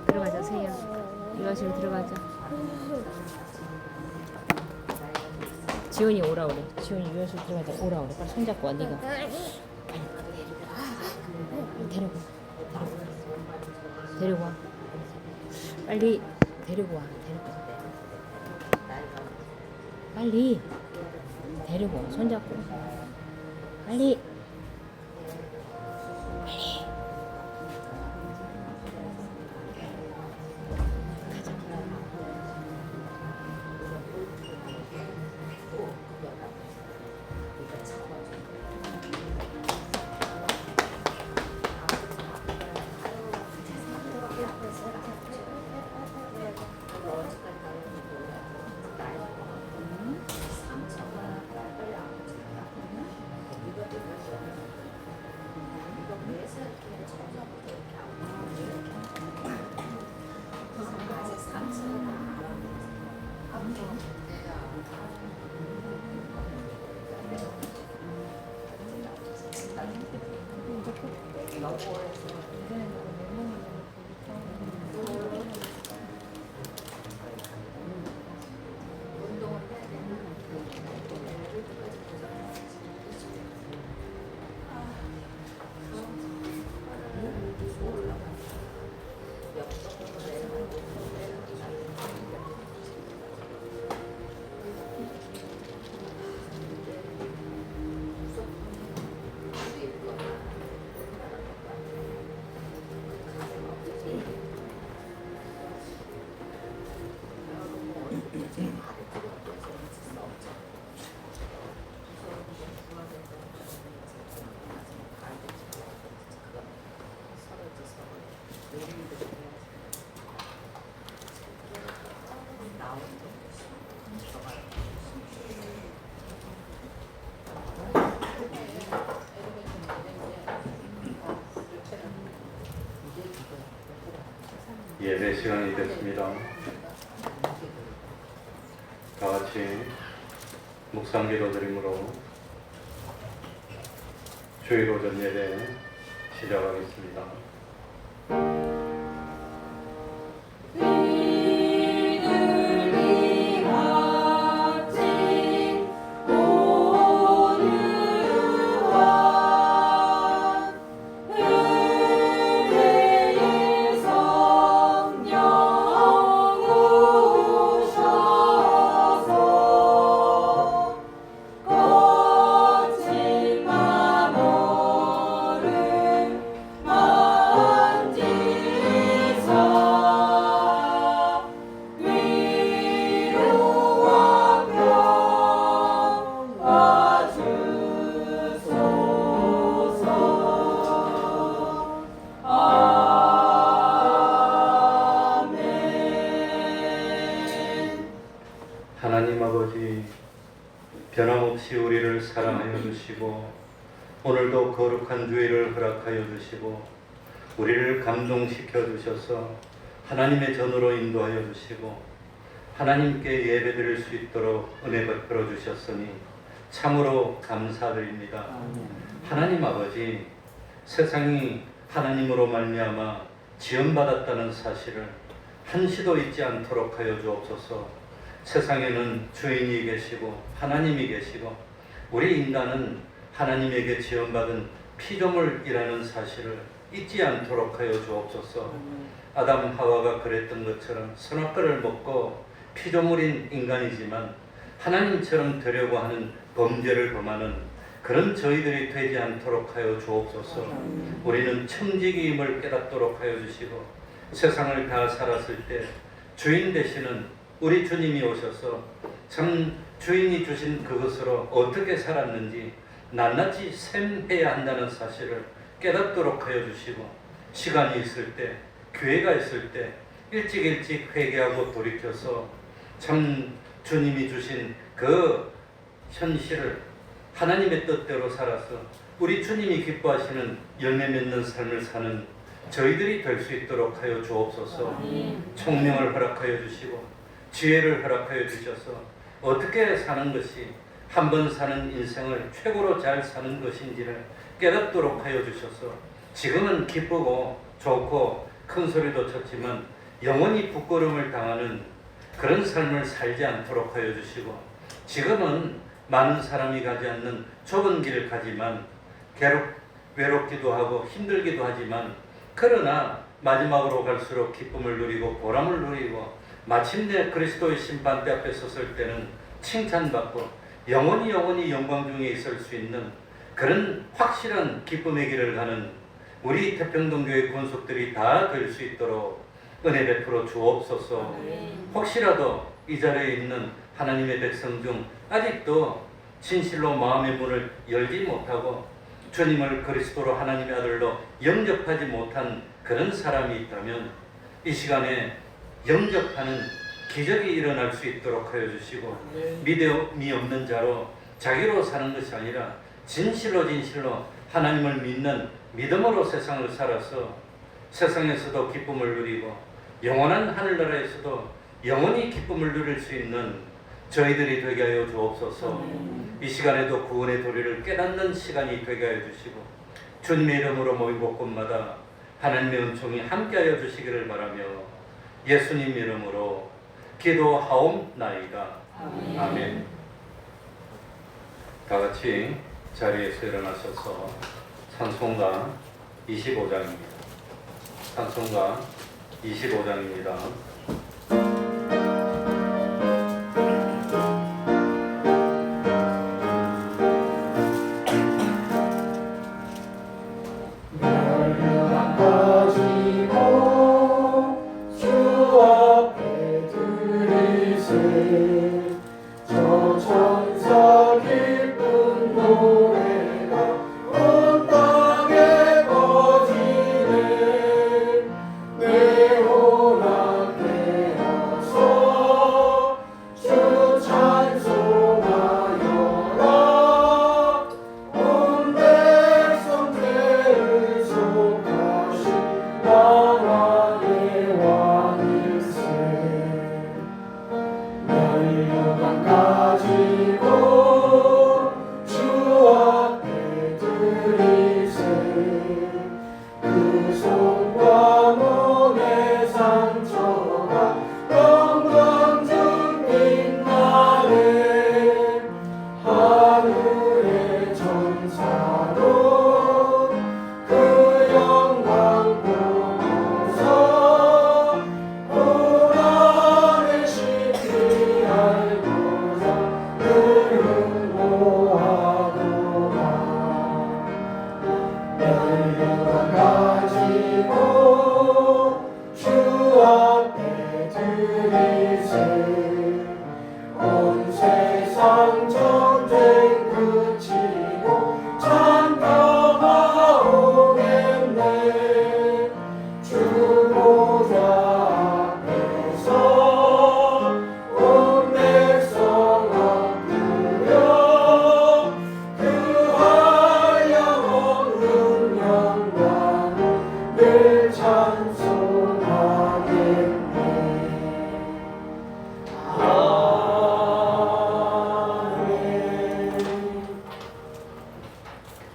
들어가자 세희야. 유아실로 들어가자. 지훈이 오라 그래. 지훈이 유아실 들어가자. 오라 그래. 빨리 손잡고 와 네가. 데리고 와. 빨리 데리고 와. 빨리 데리고 와. 손잡고. 빨리. 예배 시간이 됐습니다. 다 같이 묵상기도 드림으로 주일 오전 예배 시작하겠습니다. 하나님 아버지, 변함없이 우리를 사랑하여 주시고 오늘도 거룩한 주일을 허락하여 주시고 우리를 감동시켜 주셔서 하나님의 전으로 인도하여 주시고 하나님께 예배드릴 수 있도록 은혜 베풀어 주셨으니 참으로 감사드립니다. 하나님 아버지, 세상이 하나님으로 말미암아 지원받았다는 사실을 한시도 잊지 않도록 하여 주옵소서. 세상에는 주인이 계시고 하나님이 계시고 우리 인간은 하나님에게 지원받은 피조물이라는 사실을 잊지 않도록 하여 주옵소서. 아담 하와가 그랬던 것처럼 선악과를 먹고 피조물인 인간이지만 하나님처럼 되려고 하는 범죄를 범하는 그런 저희들이 되지 않도록 하여 주옵소서. 우리는 청지기임을 깨닫도록 하여 주시고 세상을 다 살았을 때 주인 되시는 우리 주님이 오셔서 참 주인이 주신 그것으로 어떻게 살았는지 낱낱이 셈해야 한다는 사실을 깨닫도록 하여 주시고 시간이 있을 때, 기회가 있을 때 일찍 회개하고 돌이켜서 참 주님이 주신 그 현실을 하나님의 뜻대로 살아서 우리 주님이 기뻐하시는 열매 맺는 삶을 사는 저희들이 될 수 있도록 하여 주옵소서. 총명을 허락하여 주시고 지혜를 허락하여 주셔서 어떻게 사는 것이 한 번 사는 인생을 최고로 잘 사는 것인지를 깨닫도록 하여 주셔서 지금은 기쁘고 좋고 큰 소리도 쳤지만 영원히 부끄러움을 당하는 그런 삶을 살지 않도록 하여 주시고, 지금은 많은 사람이 가지 않는 좁은 길을 가지만 외롭기도 하고 힘들기도 하지만, 그러나 마지막으로 갈수록 기쁨을 누리고 보람을 누리고 마침내 그리스도의 심판대 앞에 섰을 때는 칭찬받고 영원히 영광 중에 있을 수 있는 그런 확실한 기쁨의 길을 가는 우리 태평동교회 권속들이 다 될 수 있도록 은혜 베풀어 주옵소서. 혹시라도 이 자리에 있는 하나님의 백성 중 아직도 진실로 마음의 문을 열지 못하고 주님을 그리스도로 하나님의 아들로 영접하지 못한 그런 사람이 있다면 이 시간에 영접하는 기적이 일어날 수 있도록 하여 주시고, 믿음이 없는 자로 자기로 사는 것이 아니라 진실로 하나님을 믿는 믿음으로 세상을 살아서 세상에서도 기쁨을 누리고 영원한 하늘나라에서도 영원히 기쁨을 누릴 수 있는 저희들이 되게 하여 주옵소서. 이 시간에도 구원의 도리를 깨닫는 시간이 되게 하여 주시고, 주님의 이름으로 모인 곳곳마다 하나님의 은총이 함께하여 주시기를 바라며 예수님 이름으로 기도하옵나이다. 아멘. 다 같이 자리에서 일어나셔서 찬송가 25장입니다. 찬송가 25장입니다.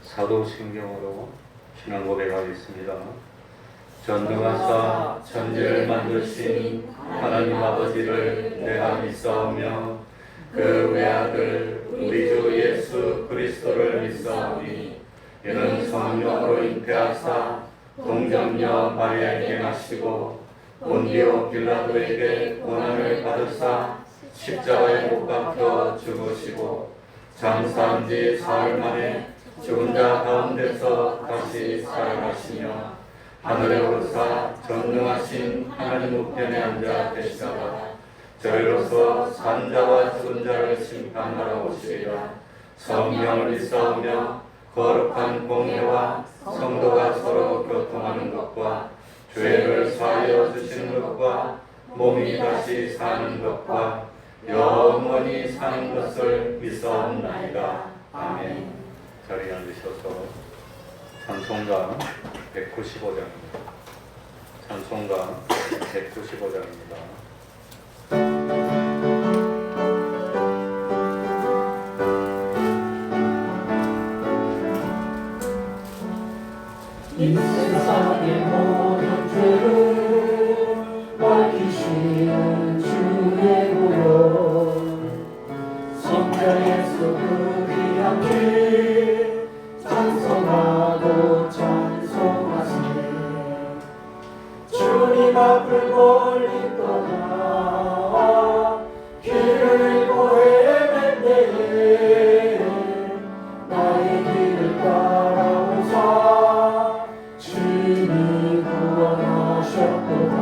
사도신경으로 신앙 고백하겠습니다. 전능하사 천지를 만드신 하나님 아버지를 내가 믿사오며 그 외아들 우리 주 예수 그리스도를 믿사오니, 이는 성령으로 잉태하사 동정녀 마리아에게 나시고 본디오 빌라도에게 고난을 받으사 십자가에 못 박혀 죽으시고 장사한 지 사흘 만에 죽은 자 가운데서 다시 살아나시며 하늘에 오르사 전능하신 하나님 우편에 앉아 계시다가 저희로서 산 자와 죽은 자를 심판하러 오시리라. 성령을 믿사오며 거룩한 공회와 성도가 서로 교통하는 것과 죄를 사하여 주시는 것과 몸이 다시 사는 것과 영원히 사는 것을 믿사옵나이다. 아멘. 자리에 앉으셔서 찬송가 195장입니다. 찬송가 195장입니다. 이 세상의 모든 죄를 밝히시는 주의 보혈 성자예수 그 귀한 길 찬송하고 찬송하세 주님 앞을 멀리 떠나 길을 잃고 헤맬 때에 나의 길을 따라오사 주님이 구원하셨도다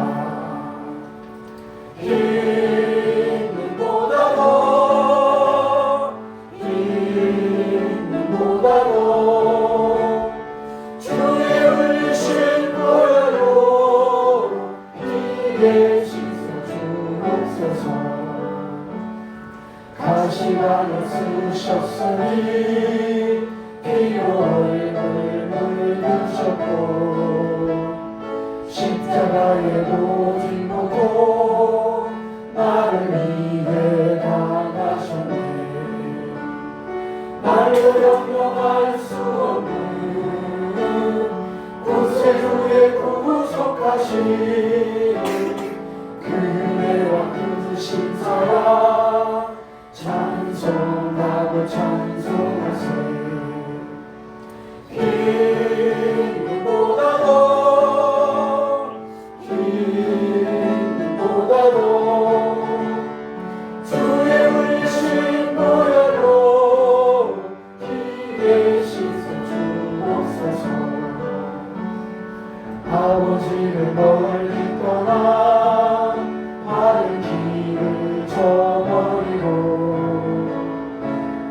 힘보다도 주의 흘리신 보혈로 피에 씻어 주옵소서 가시관을 쓰셨으니 피로 얼굴을 물드셨고 십자가의 모진 보고 나를 위해 당하셨네 말로 영영할 수 없는 구세주의 구속하신 그 은혜와 그 신사랑 찬송하고 찬송하세 힘보다도 주의 흘리신 보혈로 피에 씻어 주옵소서 아버지를 멀리 떠나 바른 길을 저버리고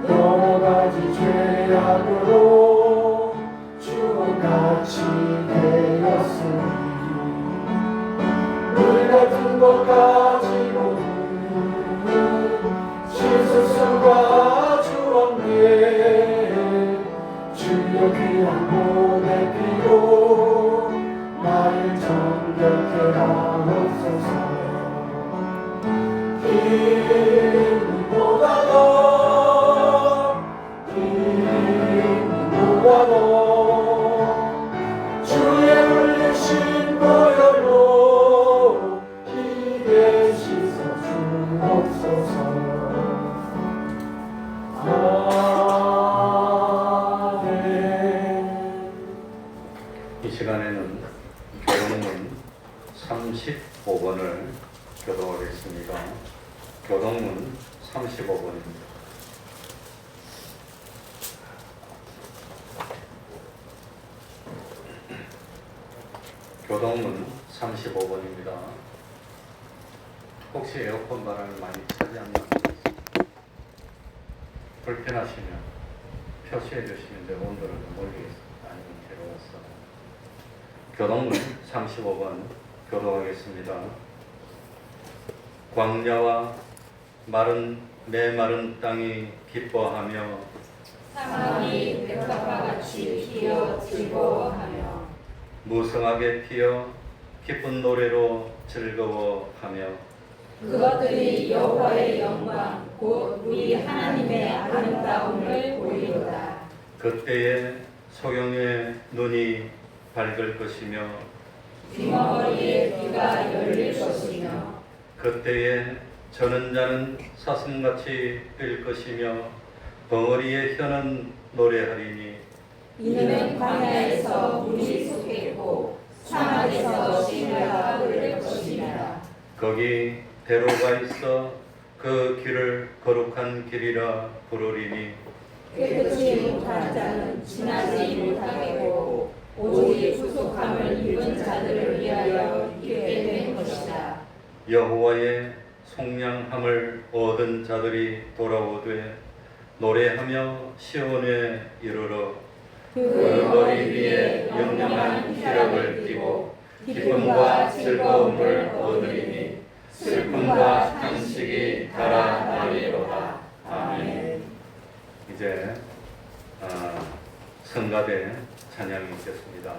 여러 가지 죄악으로 주같이 되었으니 물 같은 것 가지고는 씻을 수가 주었네 주여 귀한 몸에 피로 나를 정결케 하옵소서 힘보다도 주의 흘리신 보혈로 피에 씻어 주옵소서 아멘. 이 시간에는 교동문 35번을 교독하겠습니다. 교동문 35번입니다. 교동문 35번입니다. 혹시 에어컨 바람이 많이 차지 않는 분 불편하시면 표시해 주시면 돼. 온도를 모르겠습니다. 아니면 괴로워서. 교동문 35번 교독하겠습니다. 광야와 메마른 땅이 기뻐하며 사막이 백합과 같이 피어 즐거워하며 무성하게 피어 기쁜 노래로 즐거워하며 그것들이 여호와의 영광 곧 우리 하나님의 아름다움을 보이로다. 그때에 소경의 눈이 밝을 것이며 귀머거리에 귀가 열릴 것이며 그때에 저는 자는 사슴같이 뛸 것이며 벙어리의 혀는 노래하리니 이는 광야에서 물이 솟겠고 사막에서 시내가 흐를 것이니라. 거기 대로가 있어 그 길을 거룩한 길이라 부르리니 깨끗이 못한 자는 지나지 못하겠고 오직 구속함을 입은 자들을 위하여 있게 된 것이다. 여호와의 속량함을 얻은 자들이 돌아오되 노래하며 시온에 이르러 그 머리 위에 영영한 희락을 띠고 기쁨과 즐거움을 얻으리니 슬픔과 탄식이 달아나리로다. 아멘. 이제 성가대 찬양이 있겠습니다.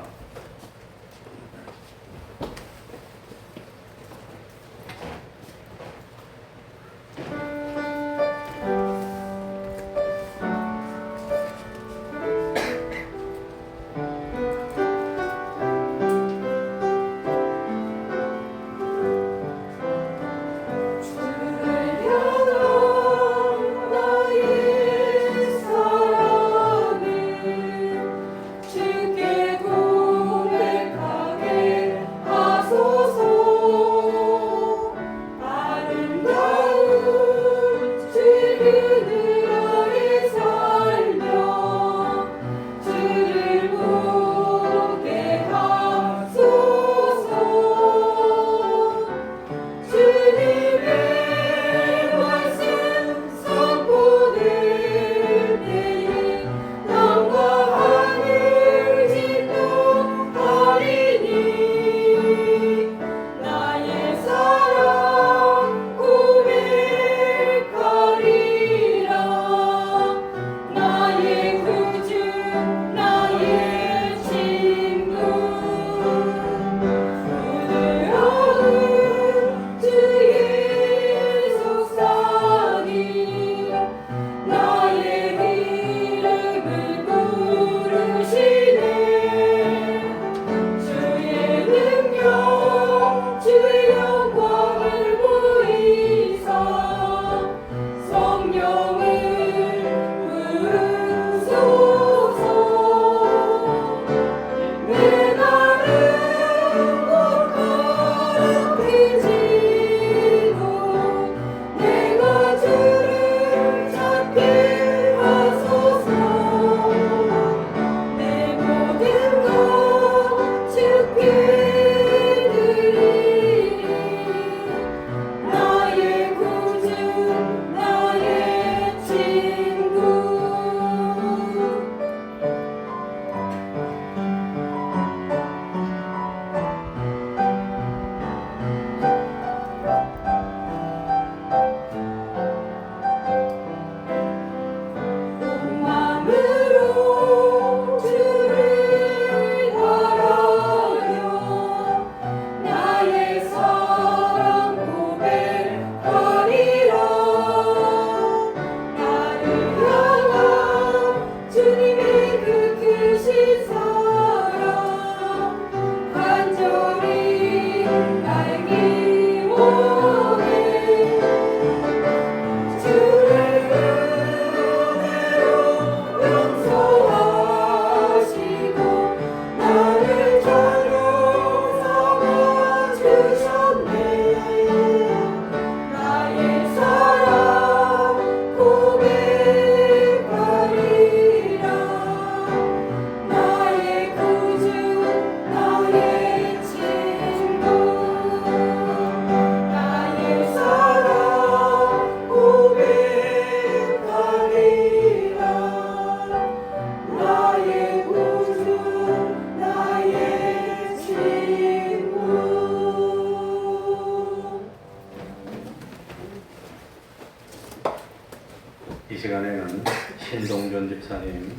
권사님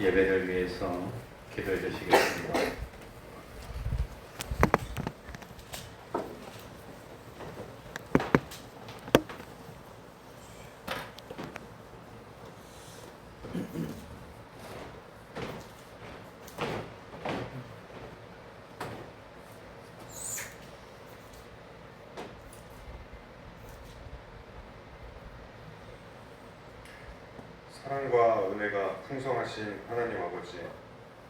예배를 위해서 기도해 주시겠습니다. 사랑과 은혜가 풍성하신 하나님 아버지,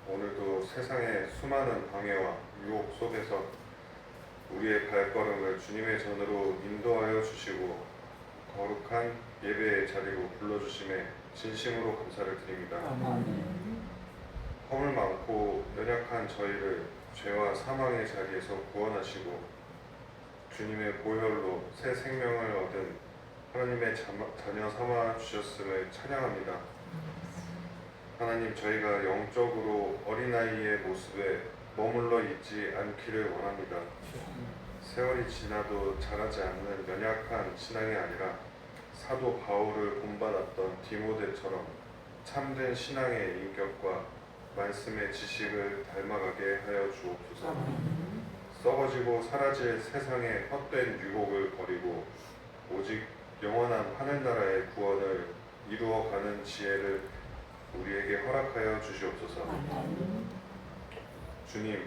오늘도 세상의 수많은 방해와 유혹 속에서 우리의 발걸음을 주님의 전으로 인도하여 주시고 거룩한 예배의 자리로 불러주심에 진심으로 감사를 드립니다. 허물 많고 연약한 저희를 죄와 사망의 자리에서 구원하시고 주님의 보혈로 새 생명을 얻은 하나님의 자녀 삼아 주셨음을 찬양합니다. 하나님, 저희가 영적으로 어린아이의 모습에 머물러 있지 않기를 원합니다. 세월이 지나도 자라지 않는 연약한 신앙이 아니라 사도 바울을 본받았던 디모데처럼 참된 신앙의 인격과 말씀의 지식을 닮아가게 하여 주옵소서. 썩어지고 사라질 세상의 헛된 유혹을 버리고 오직 영원한 하늘나라의 구원을 이루어가는 지혜를 우리에게 허락하여 주시옵소서. 주님,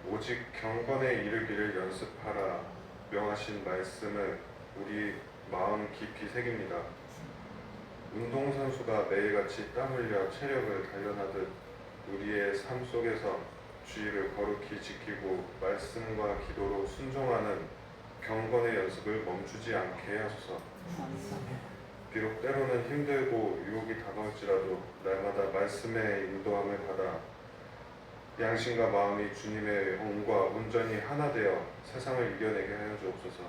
오직 경건에 이르기를 연습하라 명하신 말씀을 우리 마음 깊이 새깁니다. 운동선수가 매일같이 땀 흘려 체력을 단련하듯 우리의 삶 속에서 주의를 거룩히 지키고 말씀과 기도로 순종하는 경건의 연습을 멈추지 않게 하소서. 비록 때로는 힘들고 유혹이 다가올지라도 날마다 말씀의 인도함을 받아 양심과 마음이 주님의 영과 온전히 하나 되어 세상을 이겨내게 하여 주옵소서.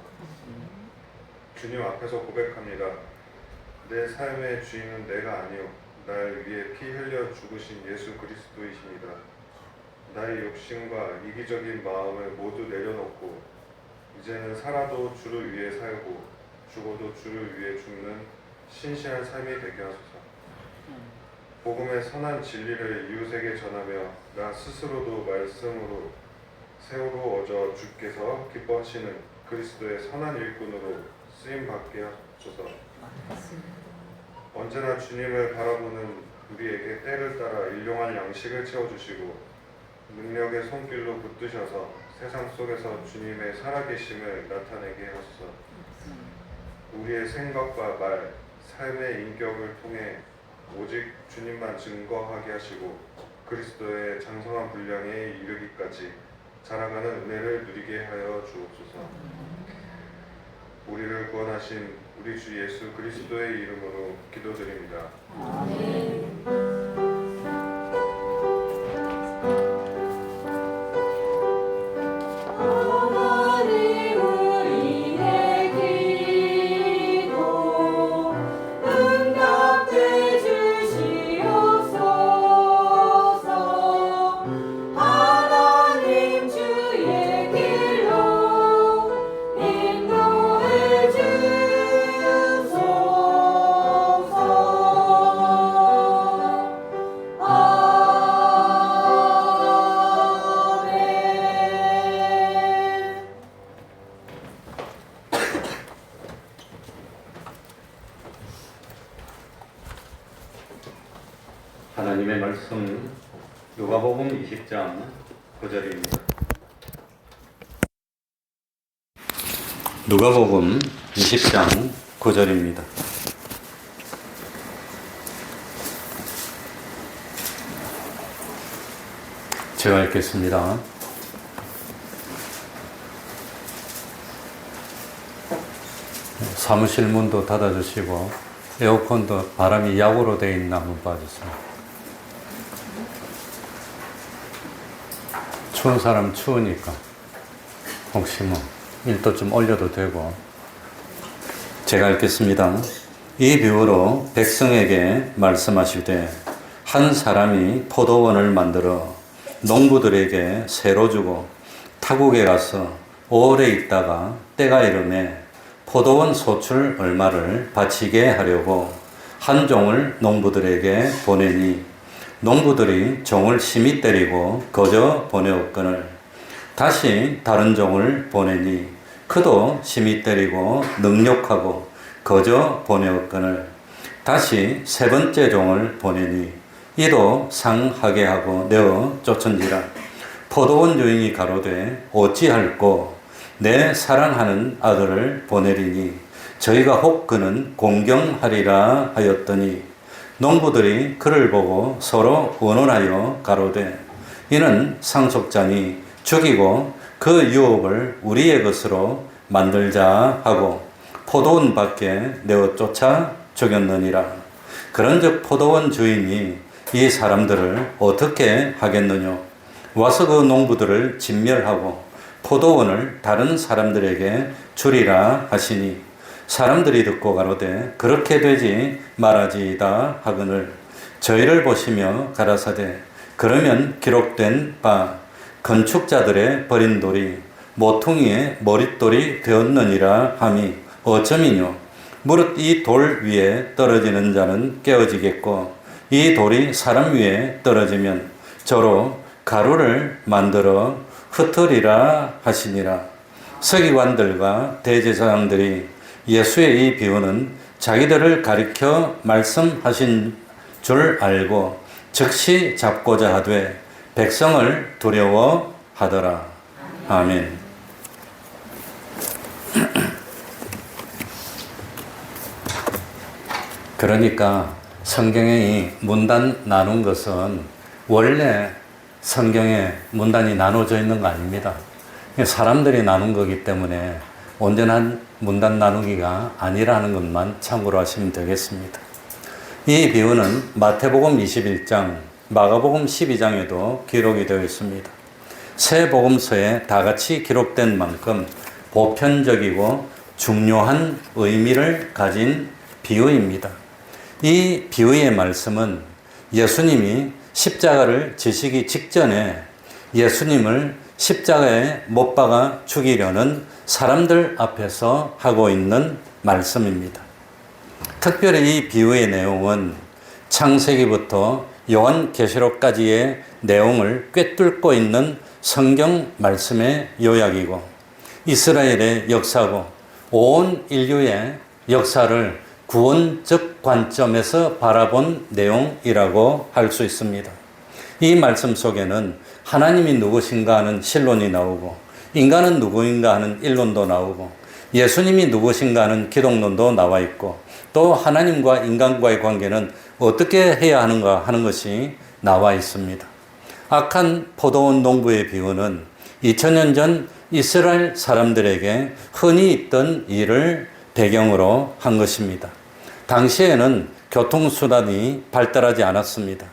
주님 앞에서 고백합니다. 내 삶의 주인은 내가 아니요 날 위해 피 흘려 죽으신 예수 그리스도이십니다. 나의 욕심과 이기적인 마음을 모두 내려놓고 이제는 살아도 주를 위해 살고 죽어도 주를 위해 죽는 신실한 삶이 되게 하소서. 복음의 선한 진리를 이웃에게 전하며 나 스스로도 말씀으로 세우루어져 주께서 기뻐하시는 그리스도의 선한 일꾼으로 쓰임받게 하소서. 언제나 주님을 바라보는 우리에게 때를 따라 일용할 양식을 채워주시고 능력의 손길로 붙드셔서 세상 속에서 주님의 살아계심을 나타내게 하소서. 우리의 생각과 말, 삶의 인격을 통해 오직 주님만 증거하게 하시고 그리스도의 장성한 분량에 이르기까지 자라가는 은혜를 누리게 하여 주옵소서. 우리를 구원하신 우리 주 예수 그리스도의 이름으로 기도드립니다. 아멘. 하나님의 말씀 누가복음 20장 9절입니다. 누가복음 20장 9절입니다. 제가 읽겠습니다. 사무실 문도 닫아주시고 에어컨도 바람이 약으로 되어 있나 한번 봐주세요. 추운 사람 추우니까 혹시 일도 좀 올려도 되고. 제가 읽겠습니다. 이 비유로 백성에게 말씀하시되 한 사람이 포도원을 만들어 농부들에게 새로 주고 타국에 가서 오래 있다가 때가 이르매 포도원 소출 얼마를 바치게 하려고 한 종을 농부들에게 보내니 농부들이 종을 심히 때리고 거저 보내었거늘 다시 다른 종을 보내니 그도 심히 때리고 능욕하고 거저 보내었거늘 다시 세 번째 종을 보내니 이도 상하게 하고 내어 쫓은지라. 포도원 주인이 가로되 어찌할꼬 내 사랑하는 아들을 보내리니 저희가 혹 그는 공경하리라 하였더니 농부들이 그를 보고 서로 의논하여 가로되 이는 상속자니 죽이고 그 유업을 우리의 것으로 만들자 하고 포도원 밖에 내어 쫓아 죽였느니라. 그런즉 포도원 주인이 이 사람들을 어떻게 하겠느냐? 와서 그 농부들을 진멸하고 포도원을 다른 사람들에게 주리라 하시니 사람들이 듣고 가로되 그렇게 되지 말아지이다 하거늘 저희를 보시며 가라사대 그러면 기록된 바 건축자들의 버린 돌이 모퉁이의 머릿돌이 되었느니라 함이 어쩌미뇨? 무릇 이 돌 위에 떨어지는 자는 깨어지겠고 이 돌이 사람 위에 떨어지면 저로 가루를 만들어 흩으리라 하시니라. 서기관들과 대제사장들이 예수의 이 비유는 자기들을 가리켜 말씀하신 줄 알고 즉시 잡고자 하되 백성을 두려워하더라. 아멘. 그러니까 성경에 이 문단 나눈 것은 원래 성경에 문단이 나눠져 있는 거 아닙니다. 사람들이 나눈 거기 때문에 온전한 문단 나누기가 아니라는 것만 참고로 하시면 되겠습니다. 이 비유는 마태복음 21장, 마가복음 12장에도 기록이 되어 있습니다. 세 복음서에 다 같이 기록된 만큼 보편적이고 중요한 의미를 가진 비유입니다. 이 비유의 말씀은 예수님이 십자가를 지시기 직전에 예수님을 십자가에 못 박아 죽이려는 사람들 앞에서 하고 있는 말씀입니다. 특별히 이 비유의 내용은 창세기부터 요한계시록까지의 내용을 꿰뚫고 있는 성경 말씀의 요약이고 이스라엘의 역사고 온 인류의 역사를 구원적 관점에서 바라본 내용이라고 할 수 있습니다. 이 말씀 속에는 하나님이 누구신가 하는 신론이 나오고 인간은 누구인가 하는 일론도 나오고 예수님이 누구신가 하는 기독론도 나와 있고 또 하나님과 인간과의 관계는 어떻게 해야 하는가 하는 것이 나와 있습니다. 악한 포도원 농부의 비유는 2000년 전 이스라엘 사람들에게 흔히 있던 일을 배경으로 한 것입니다. 당시에는 교통수단이 발달하지 않았습니다.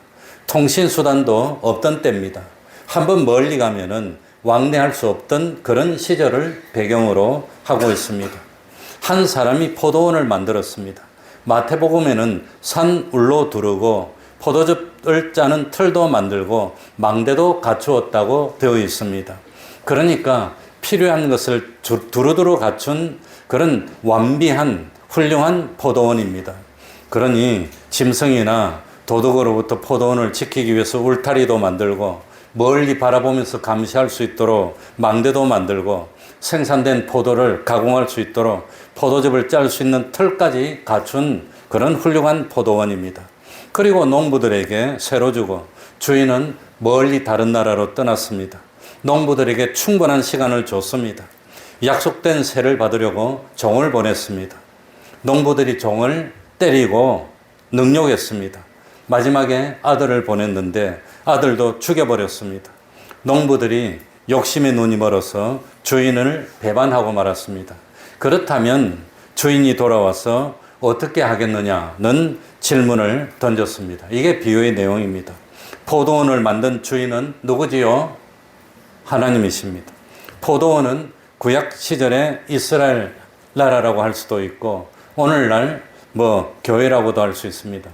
통신수단도 없던 때입니다. 한번 멀리 가면은 왕래할 수 없던 그런 시절을 배경으로 하고 있습니다. 한 사람이 포도원을 만들었습니다. 마태복음에는 산울로 두르고 포도즙을 짜는 틀도 만들고 망대도 갖추었다고 되어 있습니다. 그러니까 필요한 것을 두루두루 갖춘 그런 완비한 훌륭한 포도원입니다. 그러니 짐승이나 도둑으로부터 포도원을 지키기 위해서 울타리도 만들고 멀리 바라보면서 감시할 수 있도록 망대도 만들고 생산된 포도를 가공할 수 있도록 포도즙을 짤 수 있는 틀까지 갖춘 그런 훌륭한 포도원입니다. 그리고 농부들에게 새로 주고 주인은 멀리 다른 나라로 떠났습니다. 농부들에게 충분한 시간을 줬습니다. 약속된 세를 받으려고 종을 보냈습니다. 농부들이 종을 때리고 능욕했습니다. 마지막에 아들을 보냈는데 아들도 죽여버렸습니다. 농부들이 욕심에 눈이 멀어서 주인을 배반하고 말았습니다. 그렇다면 주인이 돌아와서 어떻게 하겠느냐는 질문을 던졌습니다. 이게 비유의 내용입니다. 포도원을 만든 주인은 누구지요? 하나님이십니다. 포도원은 구약 시절의 이스라엘 나라라고 할 수도 있고 오늘날 교회라고도 할 수 있습니다.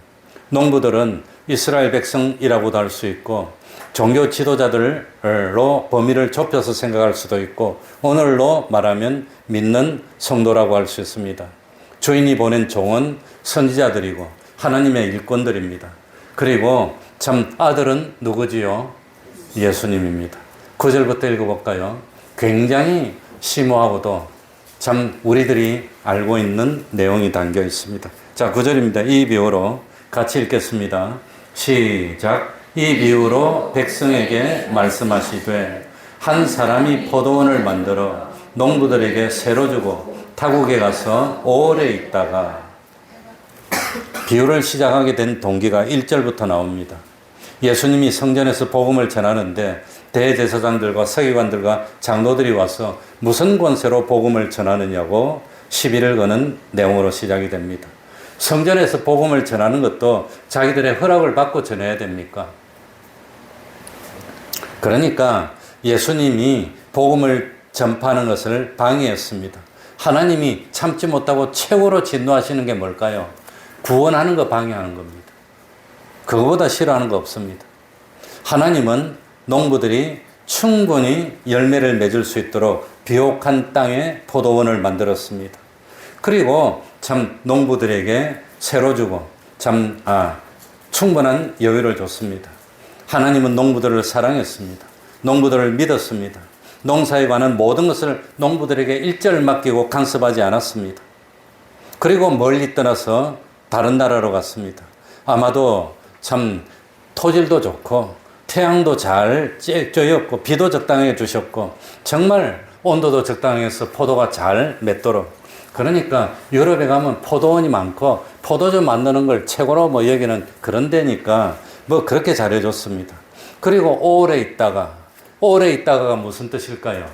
농부들은 이스라엘 백성이라고도 할 수 있고 종교 지도자들로 범위를 좁혀서 생각할 수도 있고 오늘로 말하면 믿는 성도라고 할 수 있습니다. 주인이 보낸 종은 선지자들이고 하나님의 일꾼들입니다. 그리고 참 아들은 누구지요? 예수님입니다. 9절부터 읽어볼까요? 굉장히 심오하고도 참 우리들이 알고 있는 내용이 담겨 있습니다. 자, 9절입니다. 이 비유로 같이 읽겠습니다. 시작. 이 비유로 백성에게 말씀하시되 한 사람이 포도원을 만들어 농부들에게 새로 주고 타국에 가서 오래 있다가, 비유를 시작하게 된 동기가 1절부터 나옵니다. 예수님이 성전에서 복음을 전하는데 대제사장들과 서기관들과 장로들이 와서 무슨 권세로 복음을 전하느냐고 시비를 거는 내용으로 시작이 됩니다. 성전에서 복음을 전하는 것도 자기들의 허락을 받고 전해야 됩니까? 그러니까 예수님이 복음을 전파하는 것을 방해했습니다. 하나님이 참지 못하고 최고로 진노하시는 게 뭘까요? 구원하는 거 방해하는 겁니다. 그거보다 싫어하는 거 없습니다. 하나님은 농부들이 충분히 열매를 맺을 수 있도록 비옥한 땅에 포도원을 만들었습니다. 그리고 참 농부들에게 새로 주고 충분한 여유를 줬습니다. 하나님은 농부들을 사랑했습니다. 농부들을 믿었습니다. 농사에 관한 모든 것을 농부들에게 일절 맡기고 간섭하지 않았습니다. 그리고 멀리 떠나서 다른 나라로 갔습니다. 아마도 참 토질도 좋고 태양도 잘 쬐였고 비도 적당하게 주셨고 정말 온도도 적당하게 해서 포도가 잘 맺도록, 그러니까 유럽에 가면 포도원이 많고 포도주 만드는 걸 최고로 여기는 그런 데니까 그렇게 잘해줬습니다. 그리고 오래 있다가가 무슨 뜻일까요?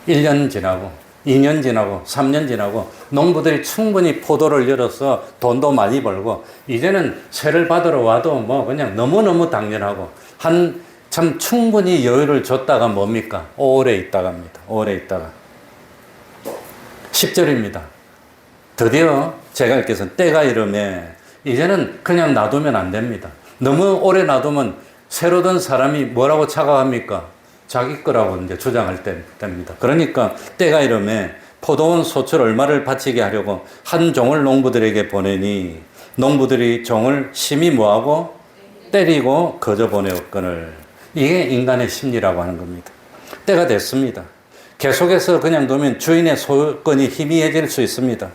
1년 지나고 2년 지나고 3년 지나고 농부들이 충분히 포도를 열어서 돈도 많이 벌고 이제는 세를 받으러 와도 그냥 너무너무 당연하고 참 충분히 여유를 줬다가 뭡니까? 오래 있다가입니다. 오래 있다가. 10절입니다. 드디어 제가 읽겠습니다. 때가 이르매 이제는 그냥 놔두면 안 됩니다. 너무 오래 놔두면 새로 든 사람이 뭐라고 착각합니까? 자기 거라고 이제 주장할 때입니다. 그러니까 때가 이르매 포도원 소출 얼마를 바치게 하려고 한 종을 농부들에게 보내니 농부들이 종을 심히 뭐하고 때리고 거저 보내었거늘. 이게 인간의 심리라고 하는 겁니다. 때가 됐습니다. 계속해서 그냥 두면 주인의 소유권이 희미해질 수 있습니다.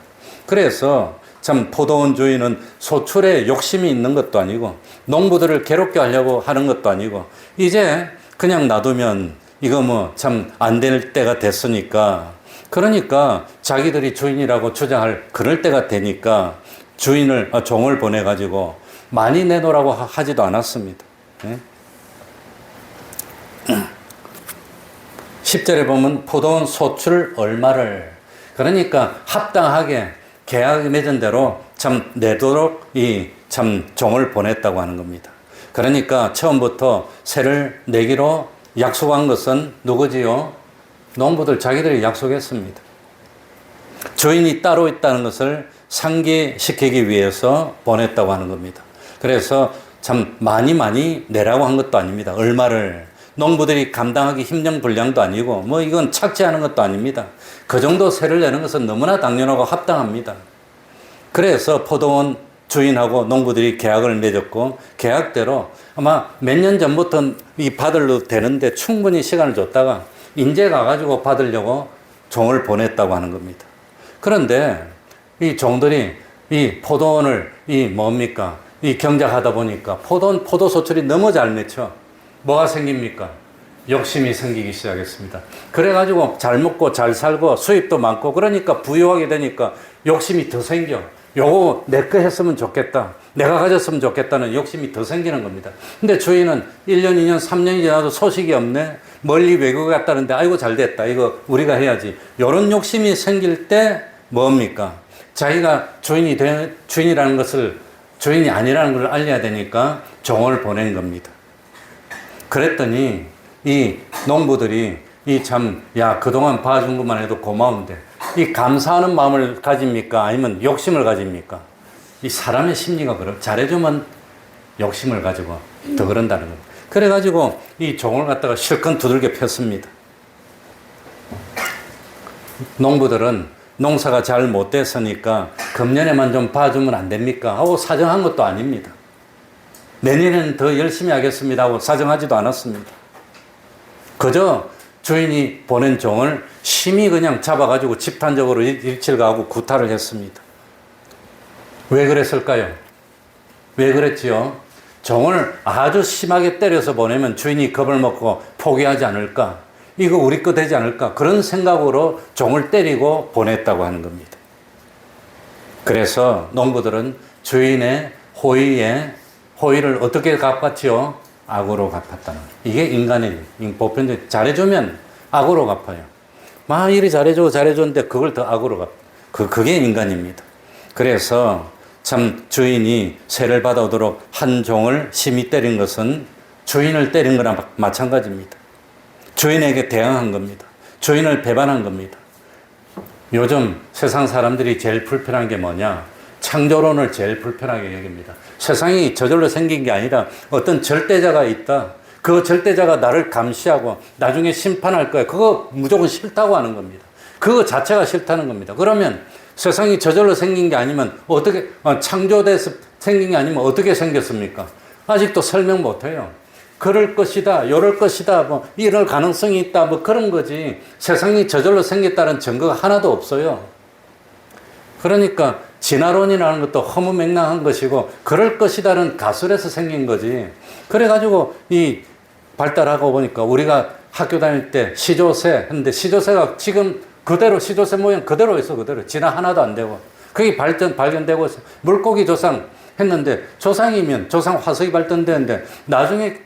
그래서 참 포도원 주인은 소출에 욕심이 있는 것도 아니고 농부들을 괴롭게 하려고 하는 것도 아니고 이제 그냥 놔두면 이거 참 안 될 때가 됐으니까, 그러니까 자기들이 주인이라고 주장할 그럴 때가 되니까 종을 보내가지고 많이 내놓으라고 하지도 않았습니다. 10절에 보면 포도원 소출 얼마를, 그러니까 합당하게 계약 맺은 대로 참 내도록 참 종을 보냈다고 하는 겁니다. 그러니까 처음부터 세를 내기로 약속한 것은 누구지요? 농부들 자기들이 약속했습니다. 주인이 따로 있다는 것을 상기시키기 위해서 보냈다고 하는 겁니다. 그래서 참 많이 내라고 한 것도 아닙니다. 얼마를 농부들이 감당하기 힘든 분량도 아니고 이건 착취하는 것도 아닙니다. 그 정도 세를 내는 것은 너무나 당연하고 합당합니다. 그래서 포도원 주인하고 농부들이 계약을 맺었고 계약대로 아마 몇 년 전부터 받으려도 되는데 충분히 시간을 줬다가 이제 가가지고 받으려고 종을 보냈다고 하는 겁니다. 그런데 이 종들이 이 포도원을 경작하다 보니까 포도 소출이 너무 잘 맺혀. 뭐가 생깁니까? 욕심이 생기기 시작했습니다. 그래가지고 잘 먹고 잘 살고 수입도 많고 그러니까 부유하게 되니까 욕심이 더 생겨. 요거 내 거 했으면 좋겠다. 내가 가졌으면 좋겠다는 욕심이 더 생기는 겁니다. 근데 주인은 1년, 2년, 3년이 지나도 소식이 없네. 멀리 외국에 갔다는데 아이고 잘 됐다. 이거 우리가 해야지. 요런 욕심이 생길 때 뭡니까? 자기가 주인이라는 것을 주인이 아니라는 걸 알려야 되니까 종을 보낸 겁니다. 그랬더니 이 농부들이 그동안 봐준 것만 해도 고마운데 이 감사하는 마음을 가집니까? 아니면 욕심을 가집니까? 이 사람의 심리가 잘해주면 욕심을 가지고 더 그런다는 거예요. 그래가지고 이 종을 갖다가 실컷 두들겨 폈습니다. 농부들은 농사가 잘 못 됐으니까 금년에만 좀 봐주면 안 됩니까? 하고 사정한 것도 아닙니다. 내년에는 더 열심히 하겠습니다 하고 사정하지도 않았습니다. 그저 주인이 보낸 종을 심히 그냥 잡아가지고 집단적으로 일치를 가고 구타를 했습니다. 왜 그랬을까요? 왜 그랬지요? 종을 아주 심하게 때려서 보내면 주인이 겁을 먹고 포기하지 않을까? 이거 우리 거 되지 않을까? 그런 생각으로 종을 때리고 보냈다고 하는 겁니다. 그래서 농부들은 주인의 호의를 어떻게 갚았지요? 악으로 갚았다는 거예요. 이게 인간의 보편적 잘해주면 악으로 갚아요. 막 이리 잘해줬는데 그걸 더 악으로 갚아. 그게 인간입니다. 그래서 참 주인이 세를 받아오도록 한 종을 심히 때린 것은 주인을 때린 거랑 마찬가지입니다. 주인에게 대항한 겁니다. 주인을 배반한 겁니다. 요즘 세상 사람들이 제일 불편한 게 뭐냐? 창조론을 제일 불편하게 여깁니다. 세상이 저절로 생긴 게 아니라 어떤 절대자가 있다. 그 절대자가 나를 감시하고 나중에 심판할 거야. 그거 무조건 싫다고 하는 겁니다. 그거 자체가 싫다는 겁니다. 그러면 세상이 저절로 생긴 게 아니면 어떻게, 창조돼서 생긴 게 아니면 어떻게 생겼습니까? 아직도 설명 못 해요. 그럴 것이다, 이럴 것이다, 뭐, 이럴 가능성이 있다, 뭐 그런 거지. 세상이 저절로 생겼다는 증거가 하나도 없어요. 그러니까 진화론이라는 것도 허무맹랑한 것이고, 그럴 것이다는 가설에서 생긴 거지. 그래가지고 이 발달하고 보니까 우리가 학교 다닐 때 시조새 했는데 시조새가 지금 그대로 시조새 모양 그대로 있어, 그대로. 진화 하나도 안 되고. 그게 발견되고 있어. 물고기 조상 했는데 조상이면 조상 화석이 발견되는데 나중에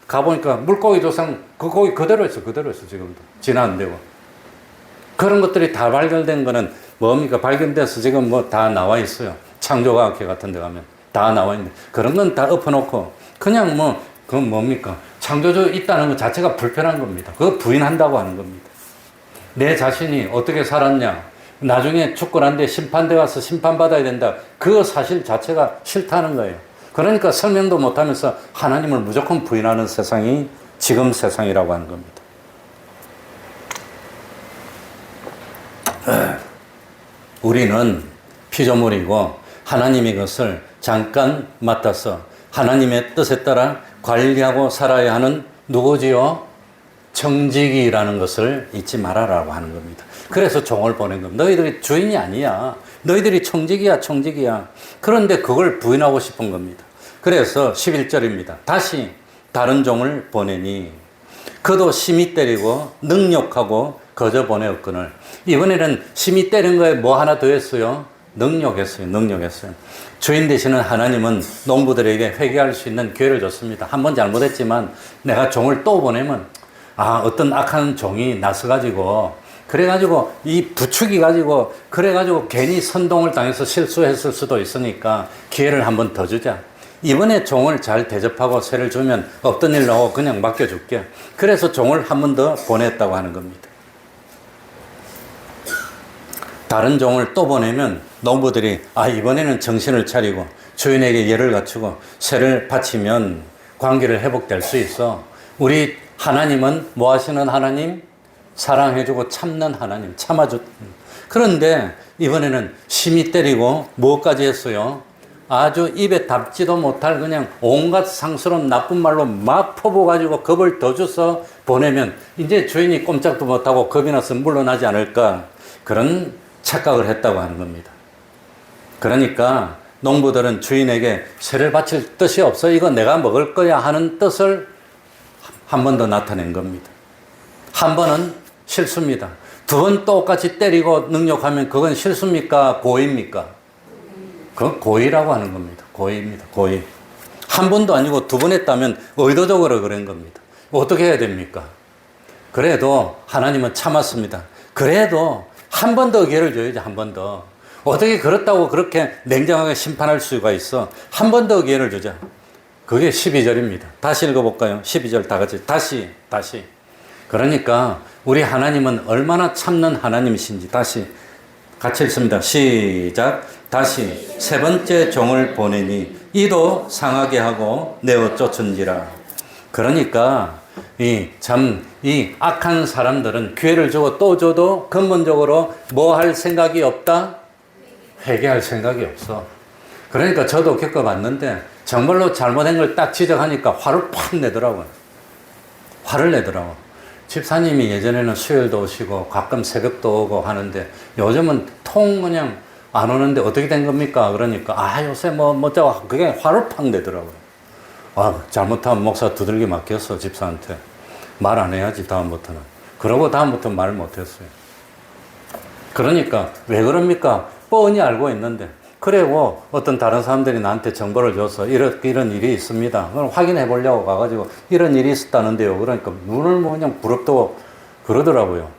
가보니까 물고기 조상 그 고기 그대로 있어, 지금도. 진화 안 되고. 그런 것들이 다 발견된 거는 뭡니까? 발견돼서 지금 뭐 다 나와 있어요. 창조과학회 같은 데 가면 다 나와 있는데 그런 건 다 엎어놓고 그냥 뭐 그건 뭡니까? 창조주 있다는 것 자체가 불편한 겁니다. 그거 부인한다고 하는 겁니다. 내 자신이 어떻게 살았냐? 나중에 죽고 난 뒤에 심판대 가서 심판받아야 된다. 그 사실 자체가 싫다는 거예요. 그러니까 설명도 못하면서 하나님을 무조건 부인하는 세상이 지금 세상이라고 하는 겁니다. 우리는 피조물이고 하나님의 것을 잠깐 맡아서 하나님의 뜻에 따라 관리하고 살아야 하는 누구지요? 청지기라는 것을 잊지 말아라고 하는 겁니다. 그래서 종을 보낸 겁니다. 너희들이 주인이 아니야. 너희들이 청지기야. 그런데 그걸 부인하고 싶은 겁니다. 그래서 11절입니다. 다시 다른 종을 보내니 그도 심히 때리고 능욕하고 거저 보내었거늘. 이번에는 심히 때린 거에 뭐 하나 더 했어요? 능욕했어요. 주인 되시는 하나님은 농부들에게 회개할 수 있는 기회를 줬습니다. 한 번 잘못했지만 내가 종을 또 보내면 어떤 악한 종이 나서가지고 그래가지고 이 부추기 가지고 그래가지고 괜히 선동을 당해서 실수했을 수도 있으니까 기회를 한 번 더 주자. 이번에 종을 잘 대접하고 세를 주면 없던 일로 하고 그냥 맡겨줄게. 그래서 종을 한 번 더 보냈다고 하는 겁니다. 다른 종을 또 보내면 농부들이 이번에는 정신을 차리고 주인에게 예를 갖추고 세를 바치면 관계를 회복될 수 있어. 우리 하나님은 뭐 하시는 하나님? 사랑해주고 참는 하나님, 참아주. 그런데 이번에는 심히 때리고 뭐까지 했어요? 아주 입에 닿지도 못할 그냥 온갖 상스러운 나쁜 말로 막 퍼부어가지고 겁을 더 줘서 보내면 이제 주인이 꼼짝도 못하고 겁이 나서 물러나지 않을까, 그런 착각을 했다고 하는 겁니다. 그러니까 농부들은 주인에게 세를 바칠 뜻이 없어, 이거 내가 먹을 거야 하는 뜻을 한 번 더 나타낸 겁니다. 한 번은 실수입니다. 두 번 똑같이 때리고 능욕하면 그건 실수입니까? 고의입니까? 그건 고의라고 하는 겁니다. 고의입니다. 고의. 한 번도 아니고 두 번 했다면 의도적으로 그런 겁니다. 어떻게 해야 됩니까? 그래도 하나님은 참았습니다. 그래도 한 번 더 기회를 줘야지, 한 번 더. 어떻게 그렇다고 그렇게 냉정하게 심판할 수가 있어? 한 번 더 기회를 주자. 그게 12절입니다. 다시 읽어볼까요? 12절 다 같이. 다시. 그러니까 우리 하나님은 얼마나 참는 하나님이신지 다시 같이 읽습니다. 시작. 다시 세 번째 종을 보내니 이도 상하게 하고 내어 쫓은지라. 그러니까 이 악한 사람들은 기회를 주고 또 줘도 근본적으로 뭐 할 생각이 없다? 회개할 생각이 없어. 그러니까 저도 겪어봤는데 정말로 잘못된 걸 딱 지적하니까 화를 팍 내더라고요. 화를 내더라고. 집사님이 예전에는 수요일도 오시고 가끔 새벽도 오고 하는데 요즘은 통 그냥 안 오는데 어떻게 된 겁니까? 그러니까 요새 뭐 어쩌고 그게 화를 팍 내더라고요. 잘못하면 목사 두들겨 맞겠어, 집사한테. 말 안 해야지, 다음부터는. 그러고 다음부터 말 못 했어요. 그러니까, 왜 그럽니까? 뻔히 알고 있는데. 그리고 어떤 다른 사람들이 나한테 정보를 줘서 이런 일이 있습니다. 그걸 확인해 보려고 가가지고 이런 일이 있었다는데요. 그러니까 눈을 그냥 부릅뜨고 그러더라고요.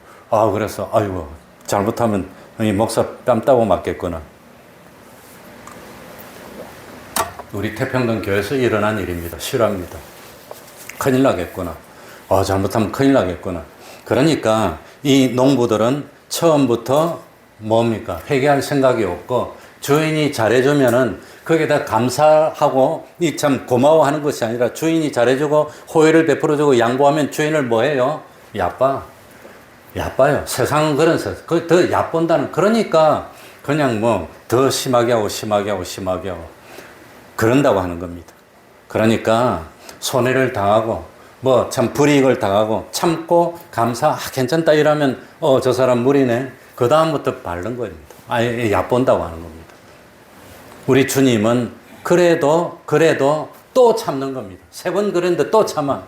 그래서, 아이고, 잘못하면 이 목사 뺨 따고 맞겠구나. 우리 태평동 교회에서 일어난 일입니다. 실화입니다. 큰일 나겠구나. 잘못하면 큰일 나겠구나. 그러니까 이 농부들은 처음부터 뭡니까? 회개할 생각이 없고 주인이 잘해주면은 거기에다 감사하고 이 참 고마워하는 것이 아니라 주인이 잘해주고 호의를 베풀어주고 양보하면 주인을 뭐해요? 야빠요. 세상은 그런 세상. 더 얕본다는. 그러니까 그냥 뭐 더 심하게 하고 그런다고 하는 겁니다. 그러니까 손해를 당하고 뭐 참 불이익을 당하고 참고 감사 괜찮다 이러면 저 사람 무리네. 그 다음부터 바른 겁니다. 얕본다고 하는 겁니다. 우리 주님은 그래도 또 참는 겁니다. 3번 그랬는데 또 참아.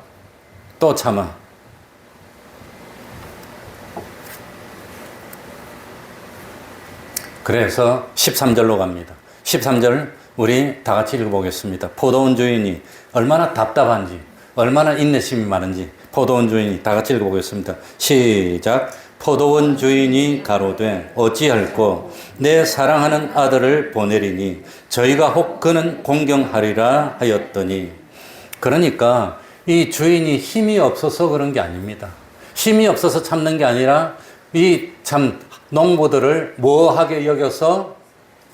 그래서 13절로 갑니다. 13절 우리 다 같이 읽어보겠습니다. 포도원 주인이 얼마나 답답한지, 얼마나 인내심이 많은지 포도원 주인이 다 같이 읽어보겠습니다. 시작. 포도원 주인이 가로되 어찌할꼬 내 사랑하는 아들을 보내리니 저희가 혹 그는 공경하리라 하였더니. 그러니까 이 주인이 힘이 없어서 그런 게 아닙니다. 힘이 없어서 참는 게 아니라 이 참 농부들을 뭐하게 여겨서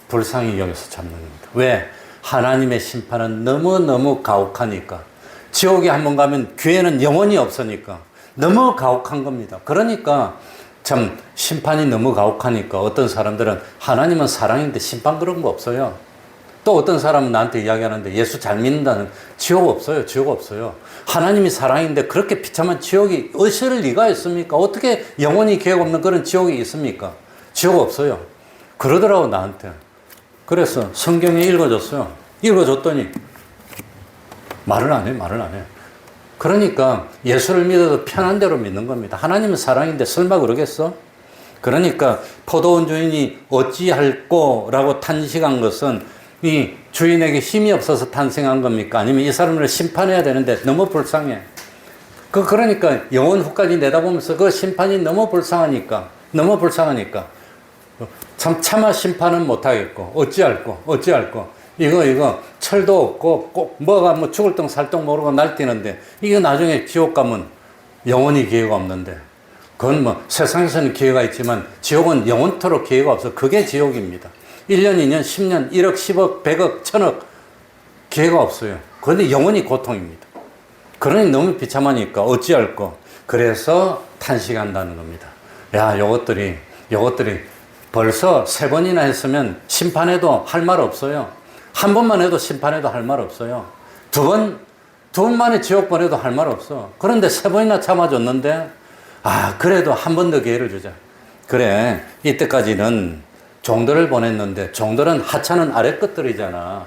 불쌍히 여겨서 참는 겁니다. 왜? 하나님의 심판은 너무너무 가혹하니까. 지옥에 한번 가면 기회는 영원히 없으니까. 너무 가혹한 겁니다. 그러니까 참 심판이 너무 가혹하니까 어떤 사람들은 하나님은 사랑인데 심판 그런 거 없어요. 또 어떤 사람은 나한테 이야기하는데 예수 잘 믿는다는 지옥 없어요. 지옥 없어요. 하나님이 사랑인데 그렇게 비참한 지옥이 있을 리가 있습니까? 어떻게 영원히 계획 없는 그런 지옥이 있습니까? 지옥 없어요. 그러더라고 나한테. 그래서 성경에 읽어줬어요. 읽어줬더니 말을 안 해. 그러니까 예수를 믿어도 편한 대로 믿는 겁니다. 하나님은 사랑인데 설마 그러겠어? 그러니까 포도원 주인이 어찌할꼬 라고 탄식한 것은 이 주인에게 힘이 없어서 탄생한 겁니까? 아니면 이 사람을 심판해야 되는데 너무 불쌍해. 그러니까 영원 후까지 내다보면서 그 심판이 너무 불쌍하니까 참 차마 심판은 못하겠고 어찌할꼬 이거 철도 없고 꼭 뭐가 죽을 똥 살 똥 모르고 날뛰는데 이거 나중에 지옥 가면 영원히 기회가 없는데 그건 뭐 세상에서는 기회가 있지만 지옥은 영원토록 기회가 없어. 그게 지옥입니다. 1년, 2년, 10년, 1억, 10억, 100억, 1000억 기회가 없어요. 그런데 영원히 고통입니다. 그러니 너무 비참하니까 어찌할꼬. 그래서 탄식한다는 겁니다. 요것들이 벌써 3번이나 했으면 심판해도 할 말 없어요. 한 번만 해도 심판해도 할 말 없어요. 두 번 만에 지옥 보내도 할 말 없어. 그런데 3번이나 참아줬는데 그래도 한 번 더 기회를 주자. 그래, 이때까지는 종들을 보냈는데 종들은 하찮은 아래 것들이잖아.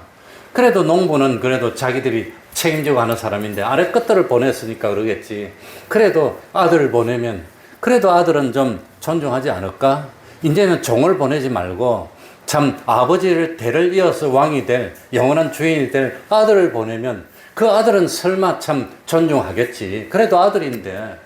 그래도 농부는 그래도 자기들이 책임지고 하는 사람인데 아래 것들을 보냈으니까 그러겠지. 그래도 아들을 보내면 그래도 아들은 좀 존중하지 않을까? 이제는 종을 보내지 말고 참 아버지를 대를 이어서 왕이 될 영원한 주인이 될 아들을 보내면 그 아들은 설마 참 존중하겠지. 그래도 아들인데.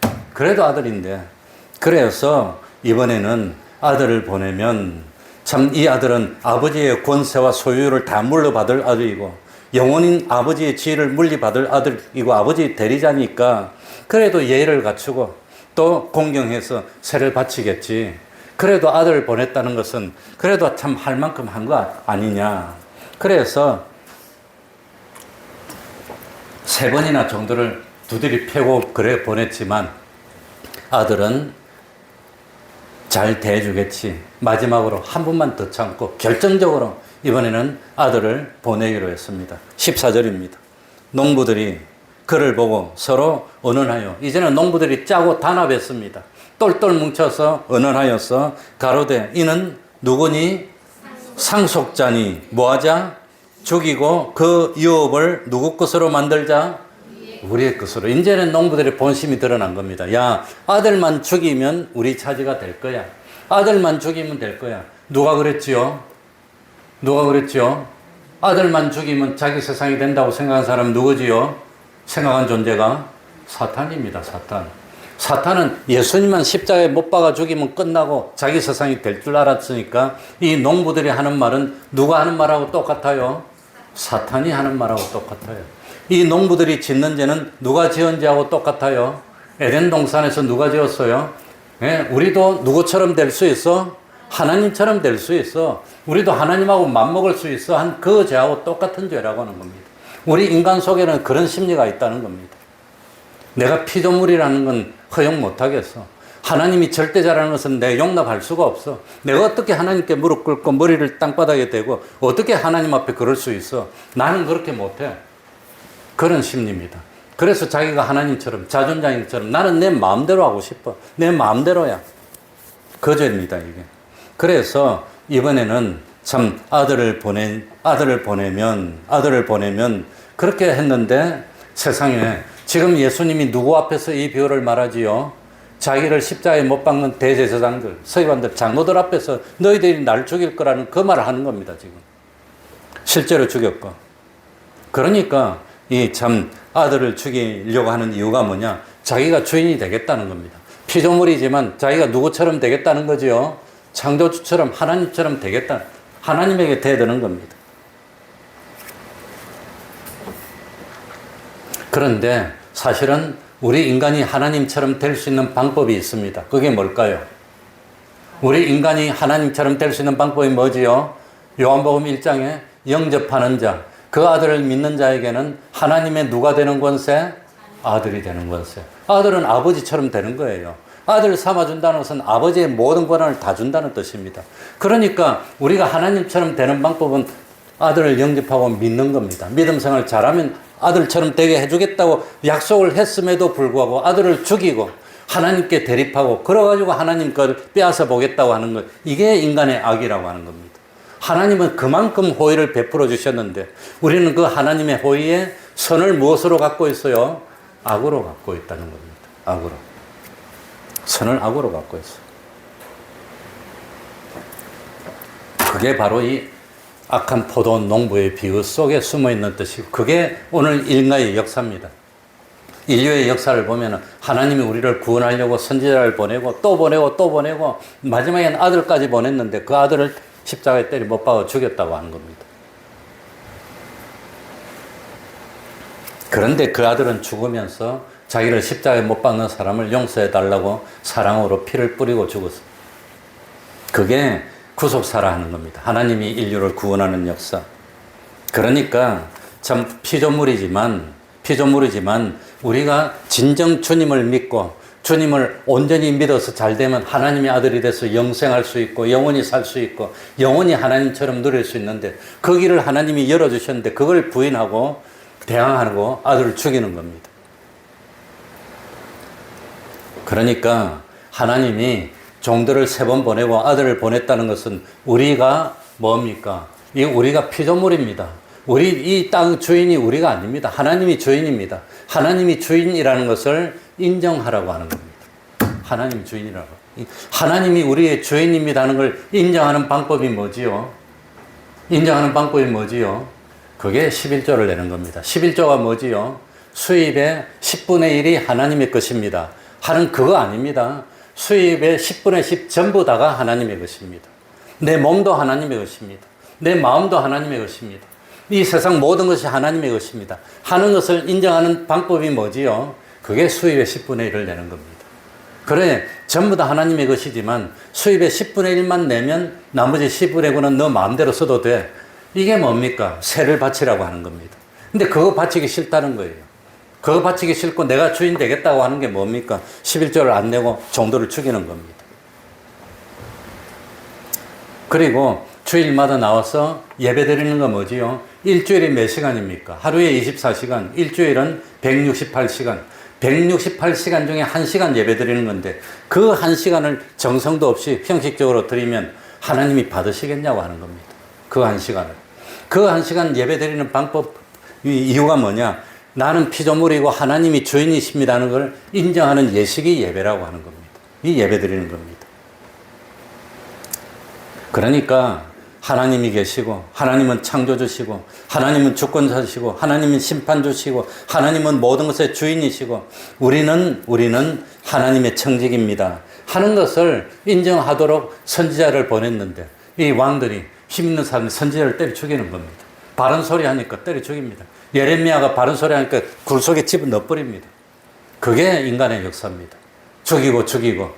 그래서 이번에는 아들을 보내면 참 이 아들은 아버지의 권세와 소유를 다 물려받을 아들이고 영원인 아버지의 지혜를 물리받을 아들이고 아버지의 대리자니까 그래도 예의를 갖추고 또 공경해서 세를 바치겠지. 그래도 아들을 보냈다는 것은 그래도 참 할 만큼 한 거 아니냐. 그래서 3번이나 종들을 두드리 패고 그래 보냈지만 아들은 잘 대해주겠지. 마지막으로 한 번만 더 참고 결정적으로 이번에는 아들을 보내기로 했습니다. 14절입니다. 농부들이 그를 보고 서로 언언하여, 이제는 농부들이 짜고 단합했습니다. 똘똘 뭉쳐서 언언하여서 가로되 이는 누구니? 상속자니 뭐하자? 죽이고 그 유업을 누구 것으로 만들자? 우리의 것으로. 이제는 농부들의 본심이 드러난 겁니다. 야, 아들만 죽이면 우리 차지가 될 거야. 아들만 죽이면 될 거야. 누가 그랬지요? 누가 그랬지요? 아들만 죽이면 자기 세상이 된다고 생각한 사람 누구지요? 생각한 존재가 사탄입니다. 사탄. 사탄은 예수님만 십자가에 못 박아 죽이면 끝나고 자기 세상이 될 줄 알았으니까 이 농부들이 하는 말은 누가 하는 말하고 똑같아요? 사탄이 하는 말하고 똑같아요. 이 농부들이 짓는 죄는 누가 지은 죄하고 똑같아요? 에덴 동산에서 누가 지었어요? 예, 우리도 누구처럼 될 수 있어? 하나님처럼 될 수 있어. 우리도 하나님하고 맞먹을 수 있어. 한 그 죄하고 똑같은 죄라고 하는 겁니다. 우리 인간 속에는 그런 심리가 있다는 겁니다. 내가 피조물이라는 건 허용 못 하겠어. 하나님이 절대자라는 것은 내 용납할 수가 없어. 내가 어떻게 하나님께 무릎 꿇고 머리를 땅바닥에 대고 어떻게 하나님 앞에 그럴 수 있어? 나는 그렇게 못해. 그런 심리입니다. 그래서 자기가 하나님처럼 자존자인처럼 나는 내 마음대로 하고 싶어. 내 마음대로야. 그 죄입니다, 이게. 그래서 이번에는 참 아들을 보내면 그렇게 했는데 세상에 지금 예수님이 누구 앞에서 이 비유를 말하지요? 자기를 십자가에 못 박는 대제사장들, 서기관들, 장로들 앞에서 너희들이 날 죽일 거라는 그 말을 하는 겁니다, 지금. 실제로 죽였고. 그러니까 이 참 아들을 죽이려고 하는 이유가 뭐냐? 자기가 주인이 되겠다는 겁니다. 피조물이지만 자기가 누구처럼 되겠다는 거지요? 창조주처럼 하나님처럼 되겠다. 하나님에게 대드는 겁니다. 그런데 사실은 우리 인간이 하나님처럼 될 수 있는 방법이 있습니다. 그게 뭘까요? 우리 인간이 하나님처럼 될 수 있는 방법이 뭐지요? 요한복음 1장에 영접하는 자, 그 아들을 믿는 자에게는 하나님의 누가 되는 권세? 아들이 되는 권세. 아들은 아버지처럼 되는 거예요. 아들 삼아준다는 것은 아버지의 모든 권한을 다 준다는 뜻입니다. 그러니까 우리가 하나님처럼 되는 방법은 아들을 영접하고 믿는 겁니다. 믿음 생활 잘하면 아들처럼 되게 해주겠다고 약속을 했음에도 불구하고 아들을 죽이고 하나님께 대립하고 그래가지고 하나님 걸 빼앗아 보겠다고 하는 것, 이게 인간의 악이라고 하는 겁니다. 하나님은 그만큼 호의를 베풀어 주셨는데 우리는 그 하나님의 호의에 선을 무엇으로 갖고 있어요? 악으로 갖고 있다는 겁니다. 악으로. 선을 악으로 갖고 있어요. 그게 바로 이 악한 포도원 농부의 비유 속에 숨어 있는 뜻이고, 그게 오늘 인간의 역사입니다. 인류의 역사를 보면 하나님이 우리를 구원하려고 선지자를 보내고 또 보내고 또 보내고 마지막엔 아들까지 보냈는데 그 아들을 십자가에 때려 못 박아 죽였다고 하는 겁니다. 그런데 그 아들은 죽으면서 자기를 십자가에 못 박는 사람을 용서해 달라고 사랑으로 피를 뿌리고 죽었습니다. 그게 구속사라 하는 겁니다. 하나님이 인류를 구원하는 역사. 그러니까 참 피조물이지만 우리가 진정 주님을 믿고 주님을 온전히 믿어서 잘 되면 하나님의 아들이 돼서 영생할 수 있고 영원히 살 수 있고 영원히 하나님처럼 누릴 수 있는데 그 길을 하나님이 열어주셨는데 그걸 부인하고 대항하고 아들을 죽이는 겁니다. 그러니까 하나님이 종들을 3번 보내고 아들을 보냈다는 것은 우리가 뭡니까? 우리가 피조물입니다. 이 땅 주인이 우리가 아닙니다. 하나님이 주인입니다. 하나님이 주인이라는 것을 인정하라고 하는 겁니다. 하나님이 주인이라고. 하나님이 우리의 주인입니다 하는 걸 인정하는 방법이 뭐지요? 인정하는 방법이 뭐지요? 그게 11조를 내는 겁니다. 11조가 뭐지요? 수입의 10분의 1이 하나님의 것입니다. 하는 그거 아닙니다. 수입의 10분의 10 전부 다가 하나님의 것입니다. 내 몸도 하나님의 것입니다. 내 마음도 하나님의 것입니다. 이 세상 모든 것이 하나님의 것입니다. 하는 것을 인정하는 방법이 뭐지요? 그게 수입의 10분의 1을 내는 겁니다. 그래, 전부 다 하나님의 것이지만 수입의 10분의 1만 내면 나머지 10분의 9는 너 마음대로 써도 돼. 이게 뭡니까? 세를 바치라고 하는 겁니다. 근데 그거 바치기 싫다는 거예요. 그거 바치기 싫고 내가 주인 되겠다고 하는 게 뭡니까? 11조를 안 내고 종도를 죽이는 겁니다. 그리고 주일마다 나와서 예배 드리는 건 뭐지요? 일주일이 몇 시간입니까? 하루에 24시간, 일주일은 168시간. 168시간 중에 1시간 예배 드리는 건데 그 1시간을 정성도 없이 형식적으로 드리면 하나님이 받으시겠냐고 하는 겁니다. 그 1시간을. 그 1시간 예배 드리는 방법, 이유가 뭐냐? 나는 피조물이고 하나님이 주인이십니다는 걸 인정하는 예식이 예배라고 하는 겁니다. 이 예배 드리는 겁니다. 그러니까 하나님이 계시고 하나님은 창조주시고 하나님은 주권자시고 하나님은 심판주시고 하나님은 모든 것의 주인이시고 우리는 하나님의 청직입니다 하는 것을 인정하도록 선지자를 보냈는데 이 왕들이 힘 있는 사람이 선지자를 때려 죽이는 겁니다. 바른 소리 하니까 때려 죽입니다. 예레미야가 바른 소리 하니까 굴 속에 집어넣어버립니다. 그게 인간의 역사입니다. 죽이고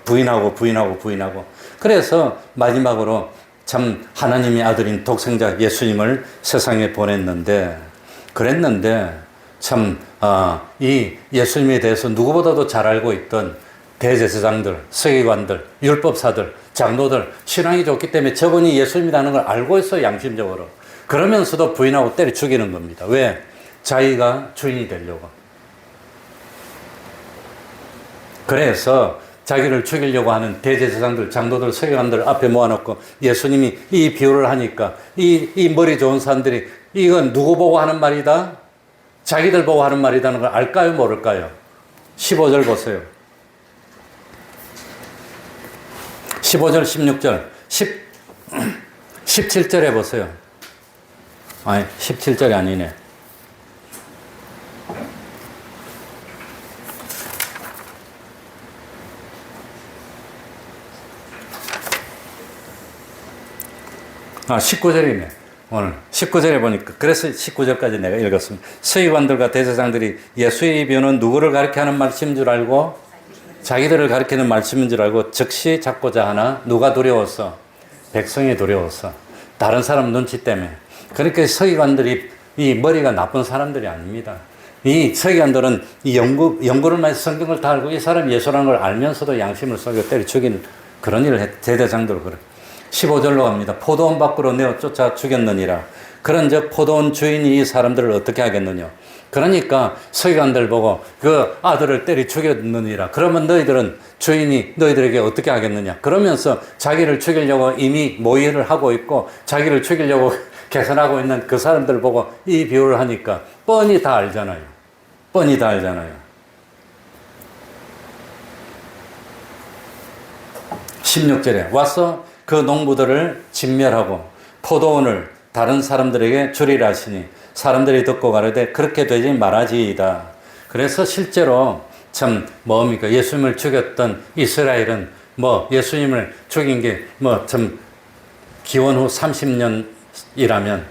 부인하고 그래서 마지막으로 참 하나님의 아들인 독생자 예수님을 세상에 보냈는데 그랬는데 참 이 예수님에 대해서 누구보다도 잘 알고 있던 대제사장들, 서기관들, 율법사들, 장로들 신앙이 좋기 때문에 저분이 예수님이라는 걸 알고 있어요. 양심적으로. 그러면서도 부인하고 때려 죽이는 겁니다. 왜? 자기가 주인이 되려고. 그래서 자기를 죽이려고 하는 대제사장들, 장로들, 서기관들 앞에 모아놓고 예수님이 이 비유를 하니까 이 머리 좋은 사람들이 이건 누구 보고 하는 말이다? 자기들 보고 하는 말이라는 걸 알까요? 모를까요? 15절 보세요. 15절, 16절, 17절에 보세요. 아니, 17절이 아니네. 아, 19절이네. 오늘 19절에 보니까 그래서 19절까지 내가 읽었습니다. 서기관들과 대제사장들이 예수의 비유는 누구를 가리켜 하는 말씀인 줄 알고 자기들을 가리키는 말씀인 줄 알고 즉시 잡고자 하나 누가 두려웠어? 백성이 두려웠어. 다른 사람 눈치 때문에. 그러니까 서기관들이 이 머리가 나쁜 사람들이 아닙니다. 이 서기관들은 이 연구를 많이 해서 성경을 다 알고 이 사람이 예수라는 걸 알면서도 양심을 속여 때려 죽이는 그런 일을 했, 대대장들로 그래. 15절로 갑니다. 포도원 밖으로 내어 쫓아 죽였느니라. 그런즉 포도원 주인이 이 사람들을 어떻게 하겠느냐. 그러니까 서기관들 보고 그 아들을 때려 죽였느니라. 그러면 너희들은 주인이 너희들에게 어떻게 하겠느냐. 그러면서 자기를 죽이려고 이미 모의를 하고 있고 자기를 죽이려고 계산하고 있는 그 사람들 보고 이 비유를 하니까 뻔히 다 알잖아요. 뻔히 다 알잖아요. 16절에 와서 그 농부들을 진멸하고 포도원을 다른 사람들에게 주리라 하시니 사람들이 듣고 가로되 그렇게 되지 말아지이다. 그래서 실제로 참 뭡니까? 예수님을 죽였던 이스라엘은 뭐 예수님을 죽인 게 뭐 참 기원 후 30년이라면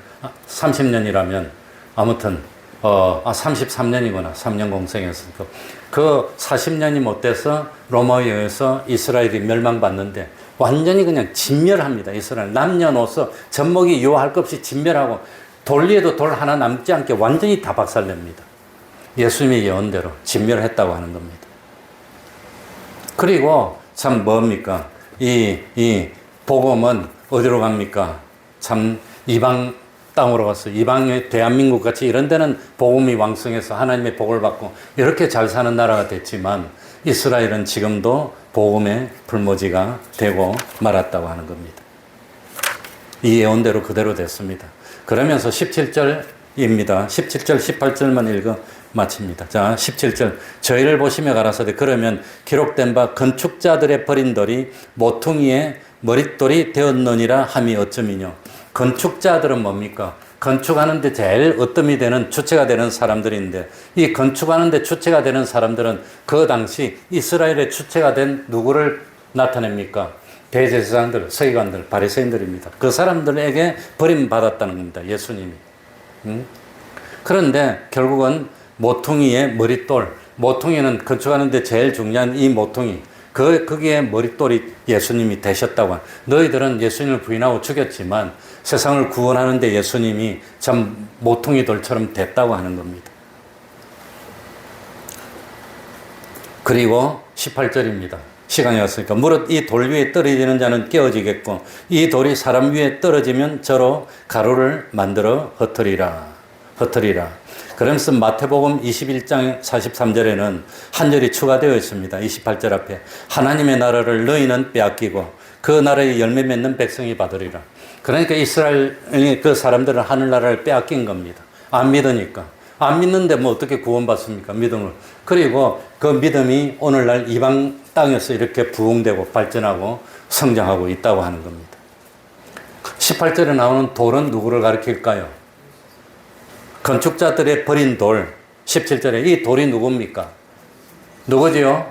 아무튼 33년이구나. 3년 공생했으니까 그 40년이 못 돼서 로마에 의해서 이스라엘이 멸망받는데 완전히 그냥 진멸합니다. 이스라엘 남녀노소 젖먹이 유할 것 없이 진멸하고 돌 위에도 돌 하나 남지 않게 완전히 다 박살냅니다. 예수님의 예언대로 진멸했다고 하는 겁니다. 그리고 참 뭡니까? 이 복음은 어디로 갑니까? 참 이방 땅으로 가서 이방의 대한민국 같이 이런 데는 복음이 왕성해서 하나님의 복을 받고 이렇게 잘 사는 나라가 됐지만 이스라엘은 지금도 복음의 불모지가 되고 말았다고 하는 겁니다. 이 예언대로 그대로 됐습니다. 그러면서 17절입니다. 17절, 18절만 읽어 마칩니다. 자, 17절. 저희를 보시며 가라사대 그러면 기록된 바 건축자들의 버린 돌이 모퉁이의 머릿돌이 되었느니라 함이 어쩌미뇨. 건축자들은 뭡니까? 건축하는데 제일 으뜸이 되는 주체가 되는 사람들인데 이 건축하는데 주체가 되는 사람들은 그 당시 이스라엘의 주체가 된 누구를 나타냅니까? 대제사장들, 서기관들, 바리새인들입니다. 그 사람들에게 버림받았다는 겁니다. 예수님이. 그런데 결국은 모퉁이의 머릿돌, 모퉁이는 건축하는데 제일 중요한 이 모퉁이, 거기에 머릿돌이 예수님이 되셨다고. 너희들은 예수님을 부인하고 죽였지만 세상을 구원하는데 예수님이 참 모퉁이 돌처럼 됐다고 하는 겁니다. 그리고 18절입니다. 시간이 왔으니까 무릇 이 돌 위에 떨어지는 자는 깨어지겠고 이 돌이 사람 위에 떨어지면 저로 가루를 만들어 흩으리라. 그러면서 마태복음 21장 43절에는 한 절이 추가되어 있습니다. 28절 앞에 하나님의 나라를 너희는 빼앗기고 그 나라의 열매 맺는 백성이 받으리라. 그러니까 이스라엘 그 사람들은 하늘나라를 빼앗긴 겁니다. 안 믿으니까. 안 믿는데 뭐 어떻게 구원받습니까? 믿음을. 그리고 그 믿음이 오늘날 이방 땅에서 이렇게 부흥되고 발전하고 성장하고 있다고 하는 겁니다. 18절에 나오는 돌은 누구를 가리킬까요? 건축자들의 버린 돌. 17절에 이 돌이 누굽니까? 누구지요?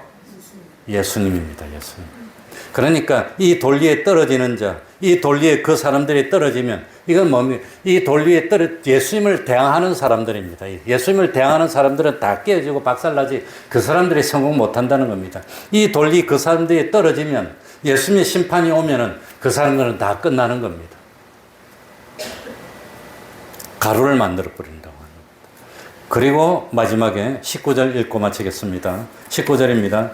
예수님입니다. 예수님. 그러니까 이 돌 위에 떨어지는 자, 이 돌 위에 그 사람들이 떨어지면 이건 뭡니까? 이 돌 위에 예수님을 대항하는 사람들입니다. 예수님을 대항하는 사람들은 다 깨어지고 박살나지 그 사람들이 성공 못한다는 겁니다. 이 돌 위 그 사람들이 떨어지면 예수님의 심판이 오면은 그 사람들은 다 끝나는 겁니다. 가루를 만들어 버린다고 합니다. 그리고 마지막에 19절 읽고 마치겠습니다. 19절입니다.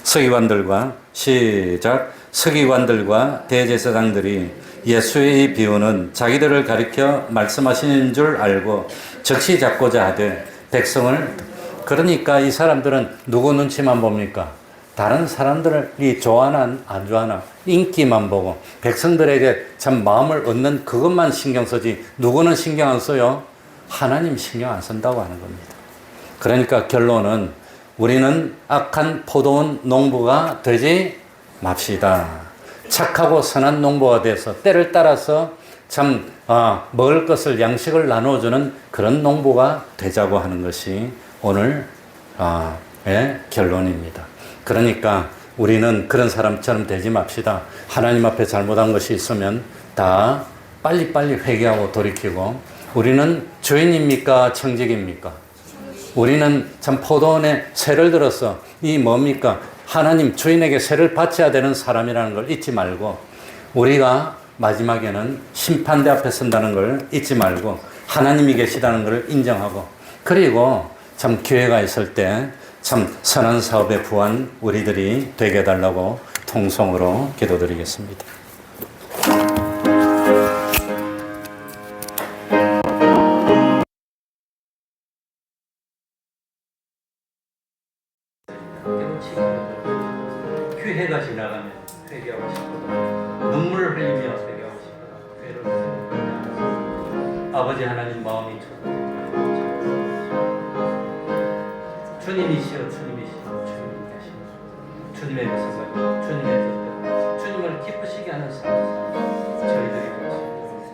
서기관들과 시작. 서기관들과 대제사장들이 예수의 이 비유는 자기들을 가리켜 말씀하시는 줄 알고 적시 잡고자 하되 백성을 그러니까 이 사람들은 누구 눈치만 봅니까? 다른 사람들이 좋아하나 안 좋아하나 인기만 보고 백성들에게 참 마음을 얻는 그것만 신경 쓰지 누구는 신경 안 써요? 하나님 신경 안 쓴다고 하는 겁니다. 그러니까 결론은 우리는 악한 포도원 농부가 되지 맙시다. 착하고 선한 농부가 돼서 때를 따라서 참 먹을 것을 양식을 나눠주는 그런 농부가 되자고 하는 것이 오늘의 결론입니다. 그러니까 우리는 그런 사람처럼 되지 맙시다. 하나님 앞에 잘못한 것이 있으면 다 빨리빨리 회개하고 돌이키고 우리는 주인입니까? 청직입니까? 우리는 참 포도원에 세를 들어서 이 뭡니까? 하나님 주인에게 세를 바쳐야 되는 사람이라는 걸 잊지 말고 우리가 마지막에는 심판대 앞에 선다는 걸 잊지 말고 하나님이 계시다는 걸 인정하고 그리고 참 기회가 있을 때 참 선한 사업에 부한 우리들이 되게 해달라고 통성으로 기도드리겠습니다. 기회가 지나가면 회개하고 싶거든. 눈물을 흘리며 회개하고 싶거든. 회를 흘리며 아버지 하나님 마음이 주님이시여 주님이시여 주님 계시오. 주님의 생각, 주님의 뜻대로 주님을 기쁘시게 하는 삶 저희들이 되시옵소서.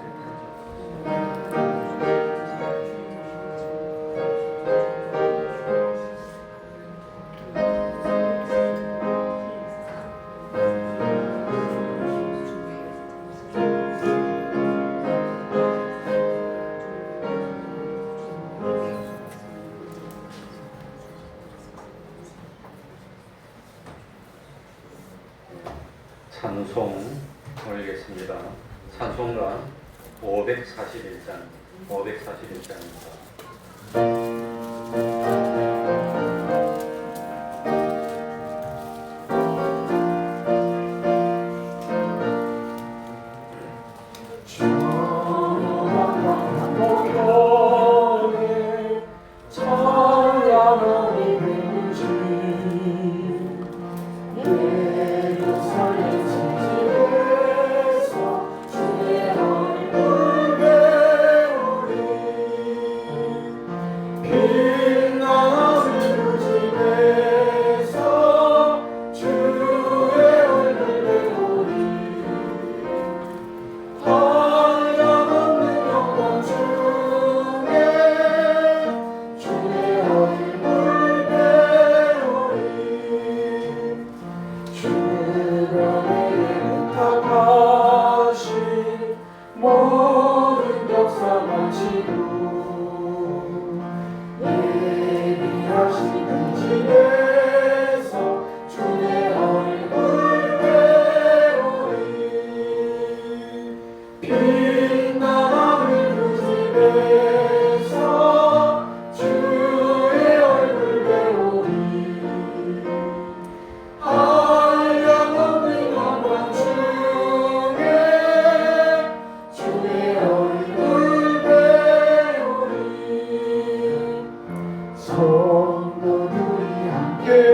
찬송 올리겠습니다. 찬송가 541장입니다.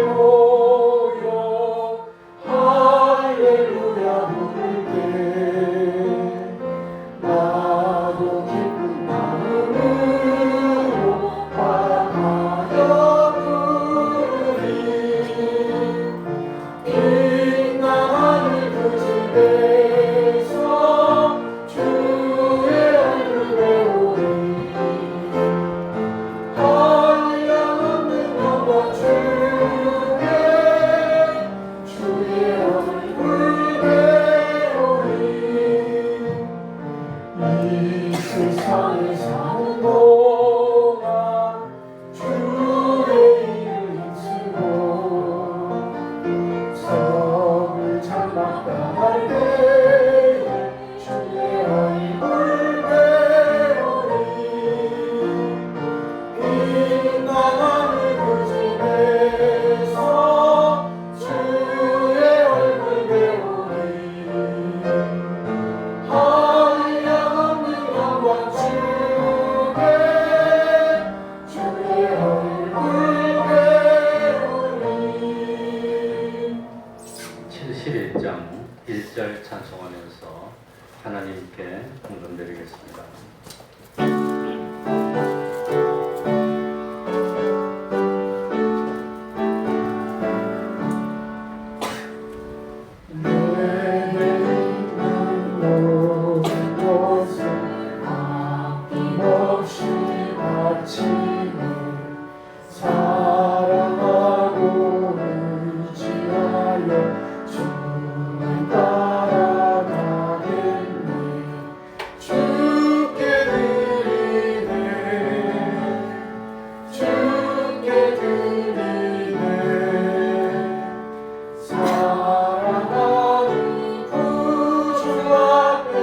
모여 할렐루야 부를 때 나도 기쁜 마음으로 환하여 부르리 빛나 하늘 그 집에서 주의 얼굴 배우리 한량없는 영광 중에 주의 얼굴 배우리 이 세상에 사는 동안 주의 이름 쓰고 성을 장막당할 때에 주의 얼굴 배우리 빛나는 그 집에서 주의 얼굴 배우리 한량없는 영광 중에 주의 얼굴 배우리 71장 1절 찬송하면서 하나님께 헌금드리겠습니다. 내게 있는 모든 것을 아낌없이 바치네 사랑하고 의지하여 주님 따라가겠네 주께 드리네 주께 드리네 사랑하는 구주 앞에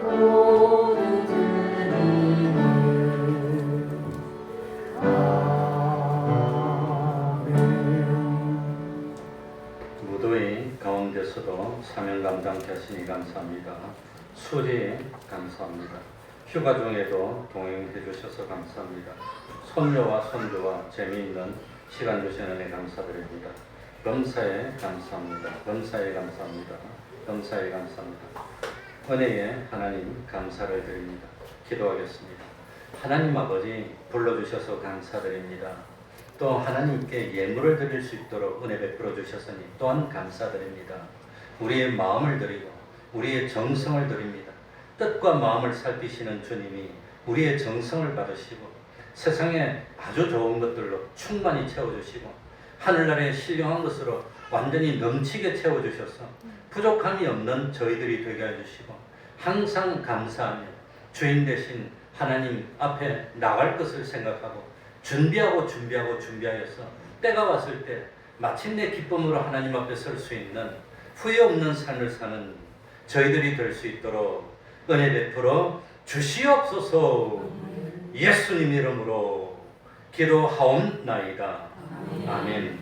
모두 드리네 아멘 무도의 가운데서도 사명 감당케 하시니 감사합니다. 수리 감사합니다. 휴가 중에도 동행해 주셔서 감사합니다. 손녀와 손주와 재미있는 시간 주시는 은혜 감사드립니다. 범사에 감사합니다. 범사에 감사합니다. 범사에 감사합니다. 은혜에 하나님 감사를 드립니다. 기도하겠습니다. 하나님 아버지 불러주셔서 감사드립니다. 또 하나님께 예물을 드릴 수 있도록 은혜 베풀어 주셨으니 또한 감사드립니다. 우리의 마음을 드리고 우리의 정성을 드립니다. 뜻과 마음을 살피시는 주님이 우리의 정성을 받으시고 세상에 아주 좋은 것들로 충만히 채워주시고 하늘나라에 신령한 것으로 완전히 넘치게 채워주셔서 부족함이 없는 저희들이 되게 해주시고 항상 감사하며 주인 되신 하나님 앞에 나갈 것을 생각하고 준비하여서 때가 왔을 때 마침내 기쁨으로 하나님 앞에 설 수 있는 후회 없는 삶을 사는 저희들이 될 수 있도록 은혜 베풀어 주시옵소서. 예수님 이름으로 기도하옵나이다. 아멘.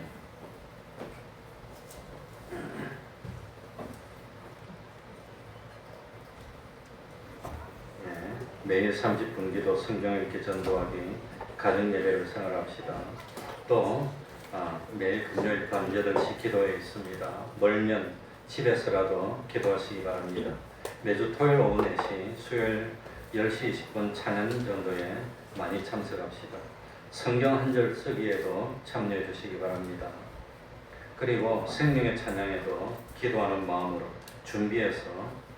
매일 30분 기도, 성경 읽기, 전도하기, 가정 예배를 생활합시다. 또 매일 금요일 밤 8시 기도회 있습니다. 멀면 집에서라도 기도하시기 바랍니다. 매주 토요일 오후 4시, 수요일 10시 20분 찬양 전도에 많이 참석합시다. 성경 한 절 쓰기에도 참여해 주시기 바랍니다. 그리고 생명의 찬양에도 기도하는 마음으로 준비해서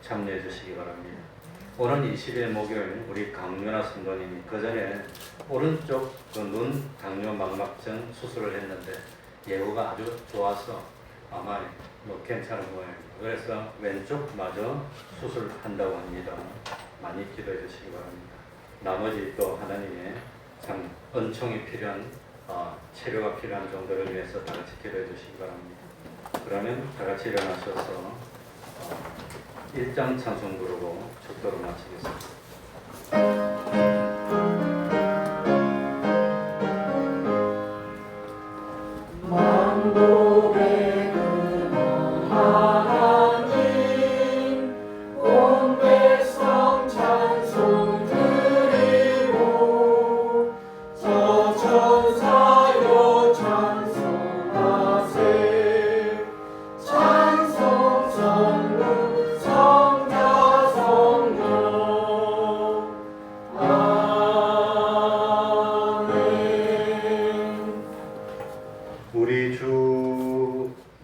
참여해 주시기 바랍니다. 오는 20일 목요일 우리 강윤아 성도님이 그 전에 오른쪽 눈 당뇨 망막증 수술을 했는데 예후가 아주 좋아서 아마 괜찮은 모양입니다. 그래서 왼쪽마저 수술한다고 합니다. 많이 기도해 주시기 바랍니다. 나머지 또 하나님의 참 은총이 필요한 치료가 필요한 정도를 위해서 다 같이 기도해 주시기 바랍니다. 그러면 다 같이 일어나셔서 1장 찬송 부르고 축도로 마치겠습니다. 만복의 근원 하나님 온 백성 찬송 드리고 저 천사여 찬송하며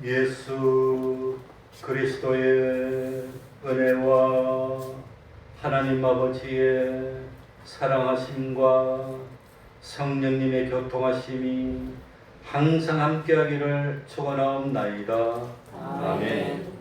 예수 그리스도의 은혜와 하나님 아버지의 사랑하심과 성령님의 교통하심이 항상 함께하기를 축원하옵나이다. 아멘.